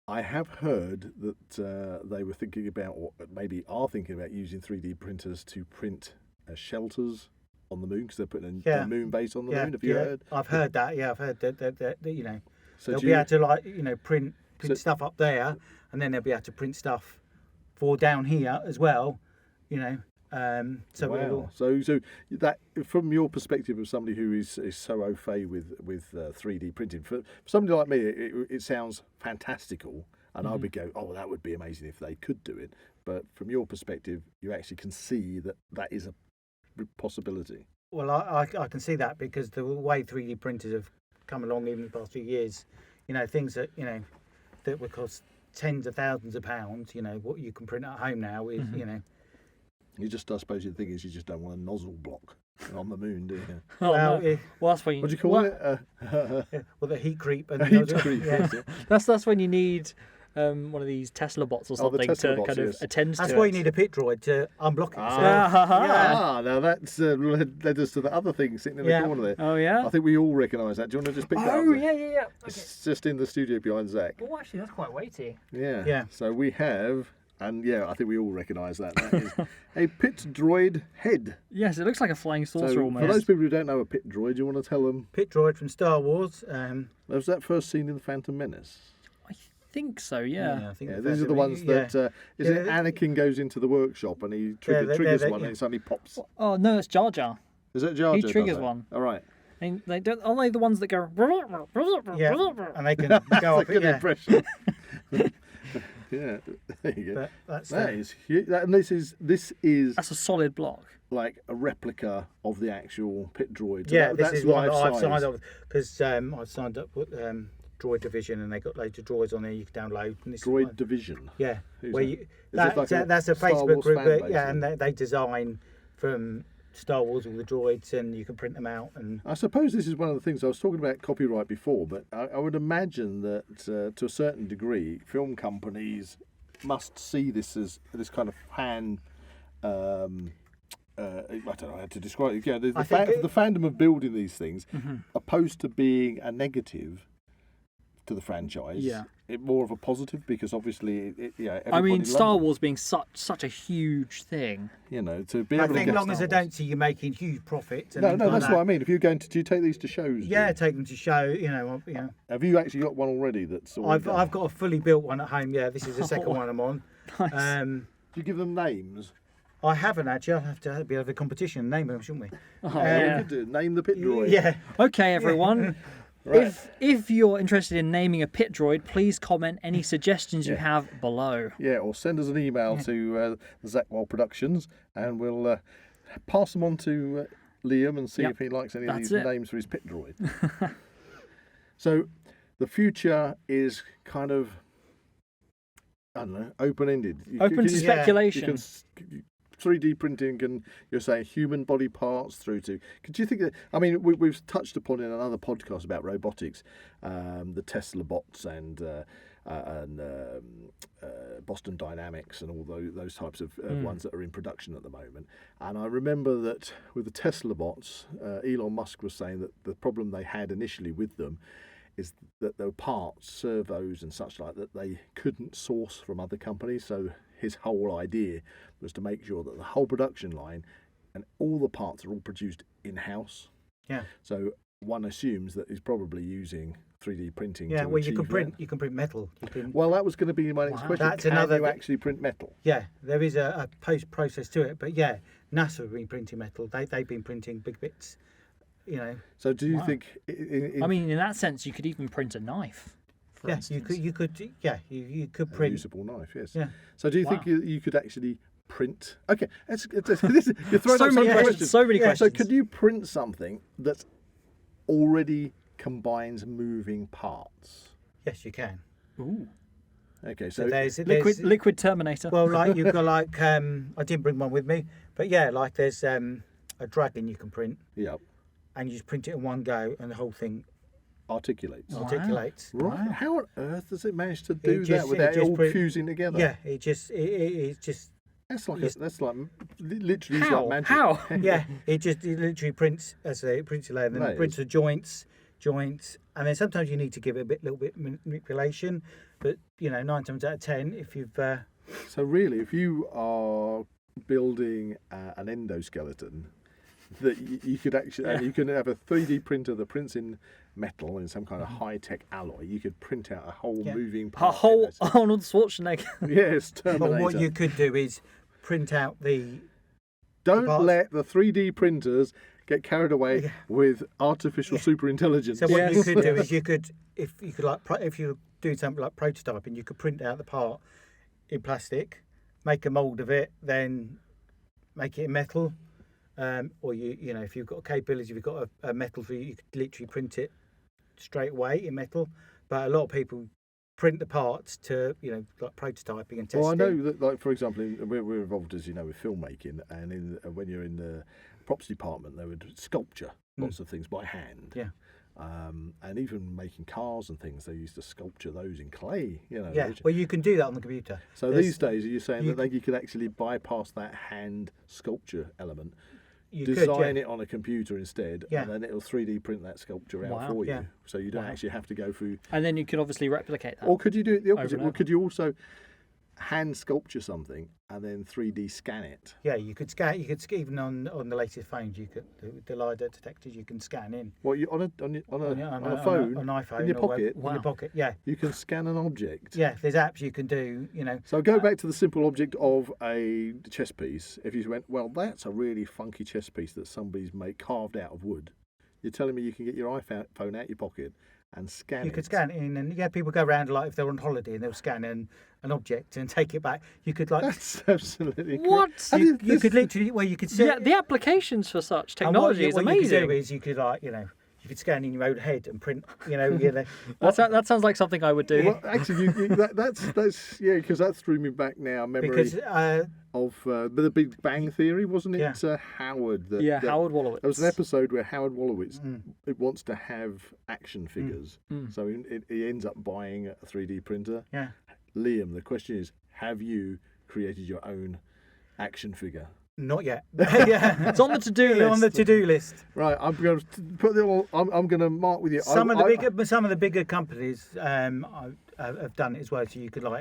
I have heard that they were thinking about, or maybe are thinking about, using 3D printers to print shelters on the moon, because they're putting a moon base on the moon. Have you heard? I've heard that. Yeah, I've heard that so they'll be able to print stuff up there, and then they'll be able to print stuff for down here as well. So that, from your perspective of somebody who is so au fait with 3D printing, for somebody like me, it sounds fantastical, and I would go, oh, that would be amazing if they could do it. But from your perspective, you actually can see that is a possibility. Well, I can see that, because the way 3D printers have come along in the past few years, things that that would cost tens of thousands of pounds, what you can print at home now is You just, I suppose, the thing is, you just don't want a nozzle block on the moon, do you? Well, that's when you... What do you call it? Well, the heat creep. And heat creep. Yeah. That's when you need one of these Tesla bots or something to kind of attend to. That's why you need a pit droid to unblock it. Now that's led us to the other thing sitting in the corner there. Oh, yeah? I think we all recognise that. Do you want to just pick that up? Oh, yeah. Okay. It's just in the studio behind Zak. Oh, actually, that's quite weighty. Yeah. So we have... And I think we all recognise that. That is a pit droid head. Yes, it looks like a flying saucer almost. For those people who don't know a pit droid, do you want to tell them? Pit droid from Star Wars. Was that first seen in The Phantom Menace? I think so, yeah. I think these are the ones that... Anakin goes into the workshop and he triggers one and it suddenly pops. Oh, no, it's Jar Jar. Is it Jar Jar? He triggers one. All right. And they don't... Are they the ones that go... Yeah, and they can go up. That's a good impression. Yeah, there you go. That is huge. And this is that's a solid block, like a replica of the actual pit droid. Yeah, this is one that I've signed up because I've signed up with Droid Division, and they got loads of droids on there you can download. And this Droid Division. Yeah, that's a Facebook group, and they design from Star Wars all the droids, and you can print them out. And I suppose this is one of the things I was talking about copyright before, but I would imagine that to a certain degree, film companies must see this as this kind of fan. I don't know how to describe it. Yeah, the fandom of building these things, opposed to being a negative to the franchise. Yeah. It more of a positive, because obviously, I mean, Star Wars being such a huge thing. To be able to get as long as I don't see you making huge profits. No, that's what I mean. If you're going to, do you take these to shows? Yeah, take them to show. Have you actually got one already? I've got a fully built one at home. Yeah, this is the second one I'm on. Nice. Do you give them names? I haven't actually. I'll have to be able to competition and name them, shouldn't we? We could do. Name the pit droid. Yeah. Okay, everyone. Right. If you're interested in naming a pit droid, please comment any suggestions you have below. Yeah, or send us an email to Zak Wylde Productions, and we'll pass them on to Liam and see if he likes any of these names for his pit droid. So the future is kind of, I don't know, open-ended. Open to speculation. 3D printing, and you're saying human body parts through to... Could you think that... I mean, we've touched upon in another podcast about robotics, the Tesla bots and Boston Dynamics and all those types of ones that are in production at the moment. And I remember that with the Tesla bots, Elon Musk was saying that the problem they had initially with them is that there were parts, servos and such like that they couldn't source from other companies. So his whole idea was to make sure that the whole production line and all the parts are all produced in-house. Yeah. So one assumes that he's probably using 3D printing. Yeah, to well, achieve you can print metal. Well, that was going to be my next question. That's Can another you actually print metal? Yeah, there is a post process to it, but yeah, NASA have been printing metal. They've been printing big bits. So do you think... I mean, in that sense, you could even print a knife for Yeah, instance. you could A print. usable knife, yes. Yeah. So do you think Wow. you could actually print? Okay, you're throwing So up many some questions. So many So questions. could you print something that already combines moving parts? Yes, you can. Ooh. Okay, So so there's Liquid Terminator. well, like you've got like I didn't bring one with me, but yeah, like there's a dragon you can print, yeah, and you just print it in one go, and the whole thing articulates. Wow. articulates. Right. Wow. How on earth does it manage to do just- that without it it just all fusing together? Yeah, it just That's like Just- that's like literally it's How? like magic. How? yeah, it literally prints as it prints a layer, and then That it prints is- the joints, and then sometimes you need to give it little bit manipulation, but 9 times out of 10, if you've So really, if you are building an endoskeleton, that you could actually, and you can have a 3D printer that prints in metal in some kind of high-tech alloy. You could print out a whole Yeah. moving A part. whole Arnold Schwarzenegger. Yes, but Terminator. what you could do is print out the Don't parts- let the 3D printers get carried away Yeah. with artificial superintelligence. So what you Yes. could do is if you're doing something like prototyping, you could print out the part in plastic, make a mould of it, then make it in metal, or if you've got capability, if you've got a metal, you could literally print it straight away in metal. But a lot of people print the parts to like prototyping and testing. Well, I know that, like for example, we're involved, as you know, with filmmaking, and when you're in the props department, they would sculpture lots of things by hand. Yeah. And even making cars and things, they used to sculpture those in clay. Yeah, well, you can do that on the computer. So There's- these days, are you saying you that you could actually bypass that hand sculpture element, You design could, it on a computer instead, Yeah. and then it'll 3D print that sculpture out Wow. for you, Yeah. so you don't Wow. actually have to go through. And then you could obviously replicate that. Or could you do it the opposite? and Or over. could you also hand sculpture something and then 3D scan it? Yeah, you could scan. Even on the latest phones, you could the LiDAR detectors you can scan in Well, you on a Yeah, on a phone, on iPhone, in your or web- pocket, in Wow. your pocket. Yeah, you can scan an object. yeah. There's apps you can do. So go back to the simple object of a chess piece. If you went, well, that's a really funky chess piece that somebody's carved out of wood. You're telling me you can get your iPhone out your pocket and scan it? You could scan it in, and people go around like if they're on holiday and they'll scan an object and take it back. You could like That's absolutely What? correct. you could literally you could Yeah, the applications for such and technology is what amazing. you could do is you could you could scan in your own head and print. That sounds like something I would do. Well, actually, that's yeah, because that threw me back now. Memory because of the Big Bang Theory, wasn't it? Yeah. Howard. Yeah, Howard Wolowitz. There was an episode where Howard Wolowitz it wants to have action figures, Mm. so he ends up buying a 3D printer. yeah. Liam, the question is, have you created your own action figure? Not yet. Yeah. It's on the to-do list. On the to-do list. Right, I'm going to put it all. I'm going to mark with you. Some of the bigger companies have done it as well. So you could Okay,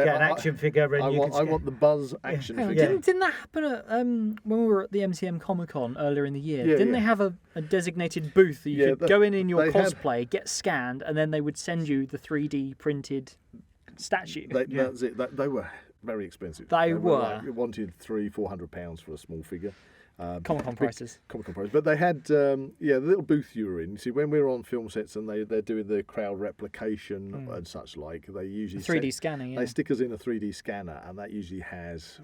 get an action figure and I you want, could I want the Buzz action Hang on, figure. didn't that happen at, when we were at the MCM Comic Con earlier in the year? Yeah, Didn't yeah. they have a designated booth that you Yeah, could go in your they had- cosplay, get scanned, and then they would send you the 3D printed statue? That's it. They were very expensive. They were. Like, you wanted £300-400 for a small figure. Comic-Con prices. Comic-Con prices. But they had, the little booth you were in. You see, when we were on film sets and they're doing the crowd replication and such like, they usually 3D scanning, yeah. They stick us in a 3D scanner, and that usually has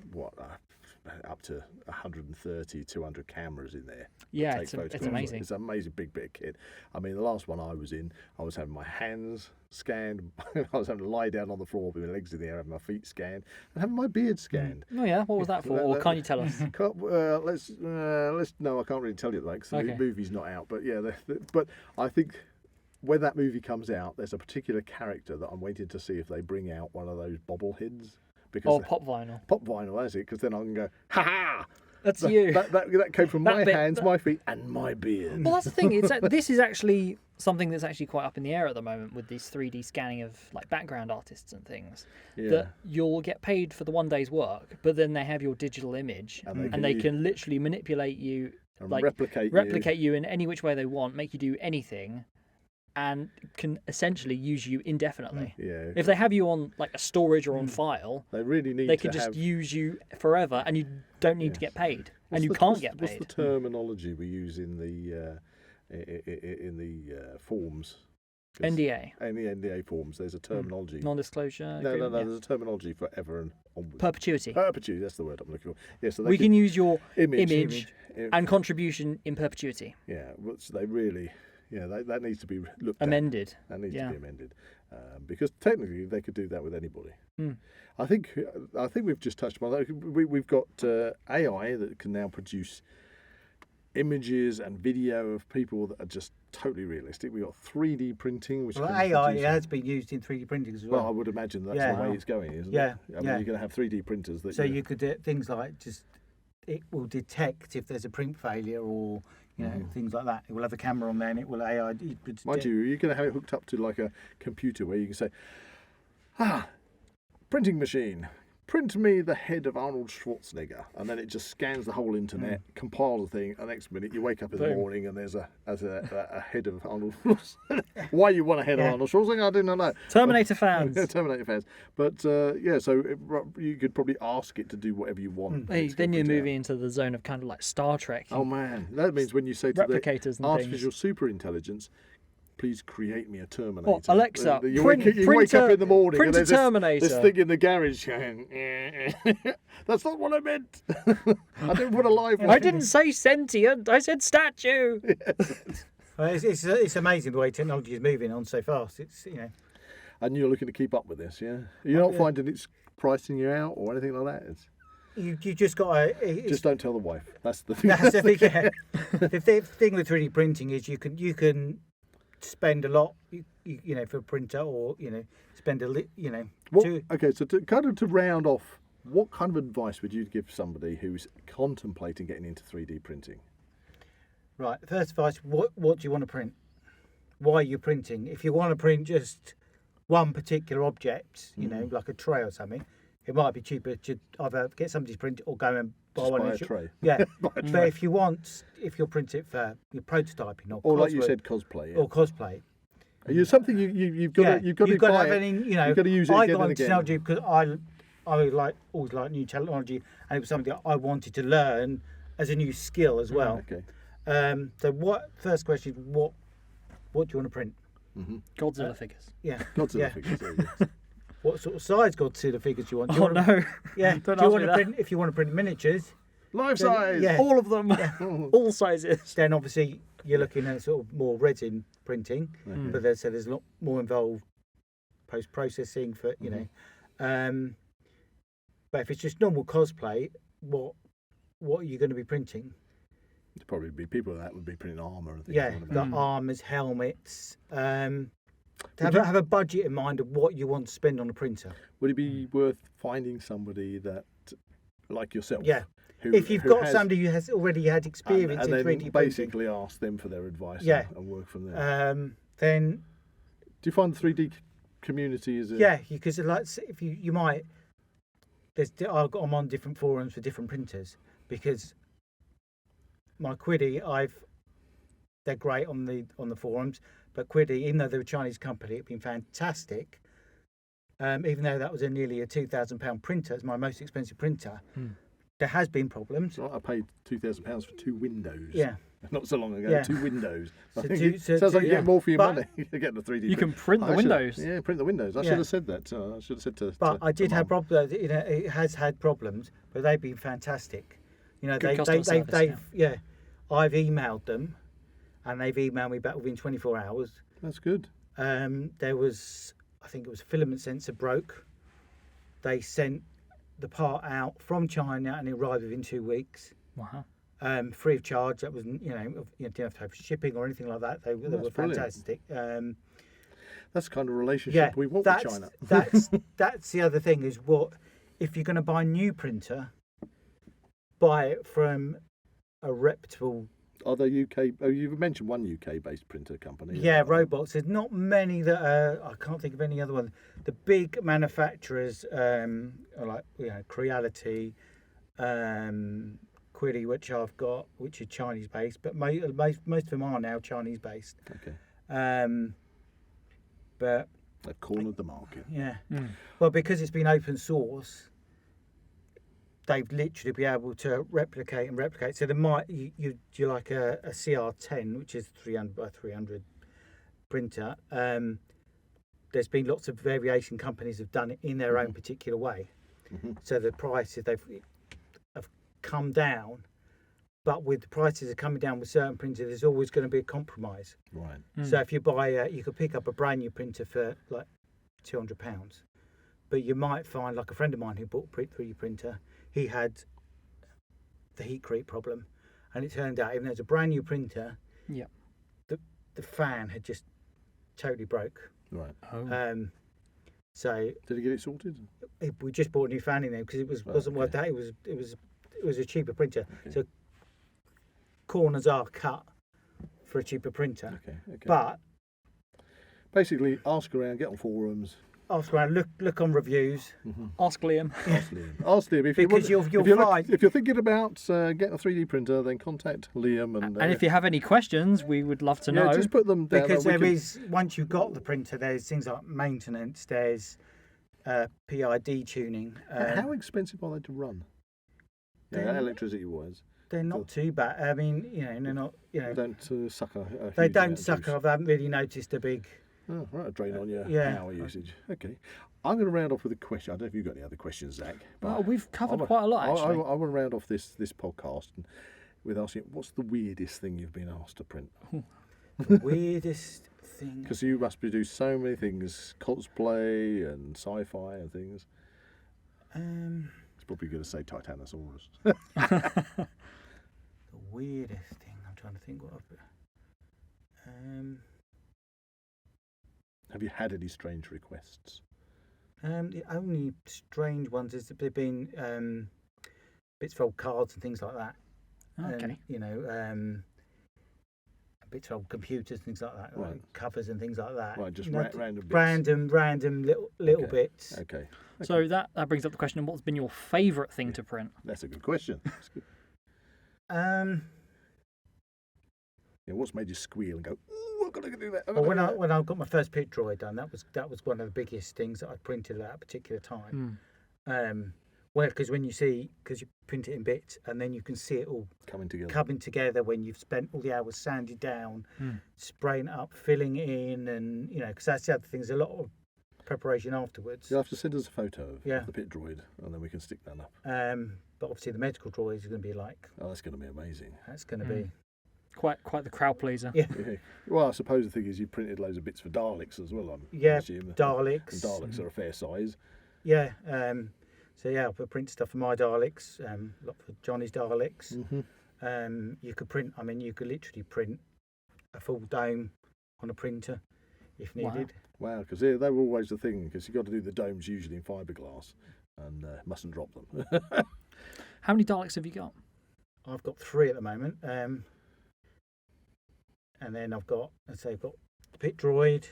up to 130, 200 cameras in there. Yeah, Take it's photographs. amazing. It's an amazing big bit of kit. I mean, the last one I was in, I was having my hands scanned. I was having to lie down on the floor with my legs in the air, having my feet scanned, and having my beard scanned. Oh yeah, what was that for? Or can't you tell us? Let's no, I can't really tell you that because Okay. the movie's not out. But yeah, but I think when that movie comes out, there's a particular character that I'm waiting to see if they bring out one of those bobbleheads. Because Or pop vinyl. pop vinyl, that's it. Because then I can go, ha ha! That's you. That came from That my bit- hands, my feet, and my beard. Well, that's the thing. This is actually something that's actually quite up in the air at the moment with this 3D scanning of like background artists and things. Yeah. That you'll get paid for the one day's work, but then they have your digital image, and they can literally manipulate you, And like replicate you in any which way they want, make you do anything, and can essentially use you indefinitely. Yeah. If they have you on like a storage or on file, They really need they to can just have... use you forever, and you don't need to get paid, and you can't get What's paid. the terminology we use in the forms? 'Cause NDA. In the NDA forms, there's a terminology. Non-disclosure. No, agreement, yeah. there's a terminology for ever and onwards. Perpetuity. Perpetuity, that's the word I'm looking for. Yeah, so We can use your image Im- and contribution in perpetuity. Yeah, which they really, that needs to be looked Amended. at. That needs Yeah. to be amended, because technically they could do that with anybody. Mm. I think we've just touched upon that. We've got AI that can now produce images and video of people that are just totally realistic. We've got 3D printing, which Well, can AI produce- has been used in 3D printing as Well, I well. would imagine that's Yeah. the way it's going, isn't Yeah, it? I mean, yeah. you're going to have 3D printers that. So you could do things like it will detect if there's a print failure or things like that. It will have a camera on there and it will AI. Mind you, you're going to have it hooked up to like a computer where you can say, printing machine, print me the head of Arnold Schwarzenegger, and then it just scans the whole internet, compiles the thing, and next minute you wake up in the Boom. morning and there's a head of Arnold Schwarzenegger. Why you want a head of Arnold Schwarzenegger, I do not know. Terminator fans. Terminator fans. But so you could probably ask it to do whatever you want. Hey, It's then gonna you're print it out. moving into the zone of kind of like Star Trek. Oh man, that means when you say to the Replicators and artificial things. superintelligence, please create me a Terminator. What, Alexa, You print- wake up in the morning print and a there's this Terminator. thing in the garage going, that's not what I meant. I didn't put a live one. I didn't say sentient. I said statue. Well, it's amazing the way technology is moving on so fast. It's And you're looking to keep up with this, yeah? You're not finding it's pricing you out or anything like that? you just got to Just don't tell the wife. That's the thing. That's the thing. Yeah. The thing with 3D printing is you can spend a lot, for a printer, or spend Okay, so to round off, what kind of advice would you give somebody who's contemplating getting into 3D printing? Right. First advice: what do you want to print? Why are you printing? If you want to print just one particular object, like a tray or something, it might be cheaper to either get somebody to print it or go and buy Just one. buy in a shop. tray. Yeah. Buy a But tray. if you'll print it for your prototyping Or like you cosplay- said, cosplay. Yeah. or cosplay. Something you've got to You've got to buy have it. any, You've got to use it I again got and into again. technology because I always like new technology, and it was something that I wanted to learn as a new skill as well. Okay. So first question, what do you want to print? Godzilla figures. Yeah. Godzilla figures. There you go. What sort of size Godzilla figures do you want? Do you Oh want no. Yeah. Don't do you ask want me to that. print? If you want to print miniatures, Life Then- size. yeah. All of them. All sizes. then obviously you're looking at sort of more resin printing, but there's a lot more involved post processing for But if it's just normal cosplay, what are you going to be printing? There'd probably be people that would be printing armour and things. Yeah, like the that. armours, helmets. Have a budget in mind of what you want to spend on a printer. Would it be worth finding somebody that, like yourself? Yeah. Who, If you've who got has- somebody who has already had experience and in then 3D printing, basically ask them for their advice Yeah. and work from there. then Do you find the 3D community is because like if you might, I'm on different forums for different printers because my Quiddy they're great on the forums, but Quiddy, even though they're a Chinese company, it's been fantastic. Even though that was nearly a £2,000 printer, it's my most expensive printer. There has been problems. I paid £2,000 for 2 windows. Yeah. Not so long ago. Yeah. 2 windows. I So think two- it so sounds like two- you're getting more for your But- money. You're getting a 3D You can print the I should- windows. Yeah, print the windows. I Yeah. should have said that. I should have said to. But to, I did to have Mum. problems. It has had problems, but they've been fantastic. Good customer service, I've emailed them, and they've emailed me back within 24 hours. That's good. There was, I think it was a filament sensor broke. They sent the part out from China and it arrived within 2 weeks, Wow. free of charge. That was, you didn't have to pay for shipping or anything like that. They That's were brilliant. fantastic. That's the kind of relationship Yeah, we want with China. that's the other thing is if you're going to buy a new printer, buy it from a reputable. Are they UK? Oh, you've mentioned one UK-based printer company. Yeah, robots. There's not many that are. I can't think of any other one. The big manufacturers are like Creality, Quiddy, which I've got, which are Chinese based, but most of them are now Chinese based. Okay. But They've cornered the market. yeah, well, because it's been open source, they've literally been able to replicate. So there might you're like a CR10, which is 300 by 300 printer, there's been lots of variation companies have done it in their own particular way. So the prices have come down, but with the prices are coming down with certain printers, there's always going to be a compromise. Right. So if you buy, you could pick up a brand new printer for like £200, but you might find, like a friend of mine who bought a 3D printer, he had the heat creep problem, and it turned out even though it's a brand new printer, the fan had just totally broke. Right. Oh. So Did he get it sorted? we just bought a new fan in there because it wasn't worth that. It was a cheaper printer. Okay. So corners are cut for a cheaper printer. Okay. But basically, ask around, get on forums. ask around, look on reviews. Ask Liam. Ask Liam if Because you you'll find if you're thinking about getting a 3D printer, then contact Liam And if you have any questions, we would love to know. just put them down. because once you've got the printer, there's things like maintenance, there's PID tuning. How expensive are they to run? They're- Electricity wise, They're not too bad. I mean, they're not. they don't suck a They huge don't amount of suck juice. up. I haven't really noticed a big. Oh, right, a drain on your yeah. power usage. Okay, I'm going to round off with a question. I don't know if you've got any other questions, Zach. Well, we've covered I- quite a lot, I actually. want to round off this podcast with asking, what's the weirdest thing you've been asked to print? The weirdest thing. Because you must do so many things, cosplay and sci-fi and things. It's probably going to say Titanosaurus. The weirdest thing. I'm trying to think what I've. Have you had any strange requests? The only strange ones is that they've been bits of old cards and things like that. Okay. Bits of old computers, things like that, Right. like covers and things like that. Right, just random bits. Random little Okay. bits. Okay. So that brings up the question: what's been your favourite thing to print? That's a good question. That's good. What's made you squeal and go, ooh, I've got to do that. Well, when I got my first pit droid done, that was one of the biggest things that I printed at that particular time. Because you print it in bits, and then you can see it all coming together when you've spent all the hours sanded down, spraying it up, filling it in, and because that's the other thing. There's a lot of preparation afterwards. You'll have to send us a photo of Yeah. the pit droid, and then we can stick that up. But obviously the medical droid is going to be like, Oh, that's going to be amazing. that's going to be. Quite the crowd pleaser. Yeah. Yeah. Well, I suppose the thing is you printed loads of bits for Daleks as well. I'm assuming. Daleks. And Daleks are a fair size. Yeah. So yeah, I'll print stuff for my Daleks. A lot for Johnny's Daleks. You could print. I mean, you could literally print a full dome on a printer if needed. Wow, because they were always the thing. Because you've got to do the domes usually in fiberglass, and mustn't drop them. How many Daleks have you got? I've got 3 at the moment. And then I've got the pit droid,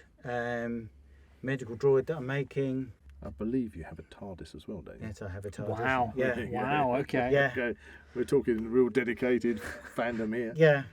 medical droid that I'm making. I believe you have a TARDIS as well, don't you? Yes, I have a TARDIS. Wow. Yeah. Wow. Okay. Yeah. Okay. We're talking real dedicated fandom here. Yeah.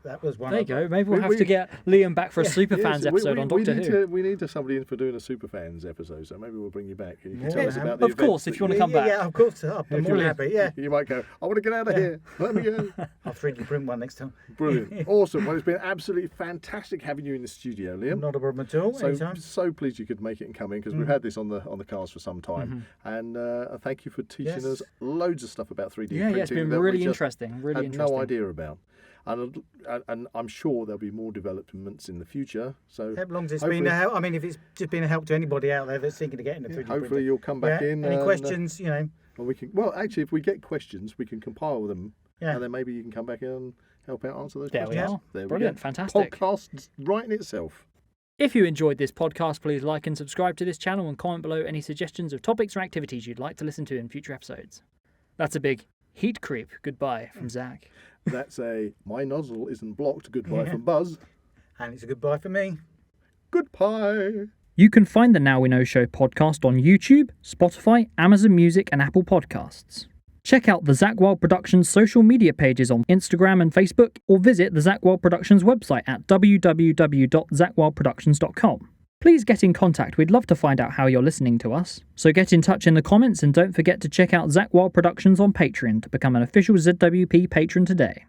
That was one. There you of go. Maybe we'll have we- to get Liam back for a Yeah. Superfans episode on Doctor Who. We need somebody in for doing a Superfans episode, so maybe we'll bring you back. And you can tell Yeah. us about the Of course, events if you want to Yeah, come back. Yeah, of course. I'm more than happy. Yeah. You might go, I want to get out of here. Let me go. I'll 3D print one next time. Brilliant. Awesome. Well, it's been absolutely fantastic having you in the studio, Liam. Not a problem at all. Anytime. So pleased you could make it and come in because we've had this on the cars for some time, and thank you for teaching Yes. us loads of stuff about 3D Yeah, printing. it's been that we really just interesting. Really had interesting. no idea about, and I'm sure there'll be more developments in the future. So As long as it's hopefully- been a help. I mean, if it's just been a help to anybody out there that's thinking of getting a 3D hopefully printer. you'll come back in. Any and, questions? and we can. Well, actually, if we get questions, we can compile them, Yeah. and then maybe you can come back in and help out answer those There we questions. are. There Brilliant. we go. Fantastic. Podcast right in itself. If you enjoyed this podcast, please like and subscribe to this channel and comment below any suggestions of topics or activities you'd like to listen to in future episodes. That's a big heat creep goodbye from Zach. That's a my nozzle isn't blocked. Goodbye from Buzz. And it's a goodbye for me. Goodbye. You can find the Now We Know Show podcast on YouTube, Spotify, Amazon Music, and Apple Podcasts. Check out the Zak Wylde Productions social media pages on Instagram and Facebook, or visit the Zak Wylde Productions website at www.zakwyldeproductions.com. Please get in contact. We'd love to find out how you're listening to us. So get in touch in the comments, and don't forget to check out Zak Wylde Productions on Patreon to become an official ZWP patron today.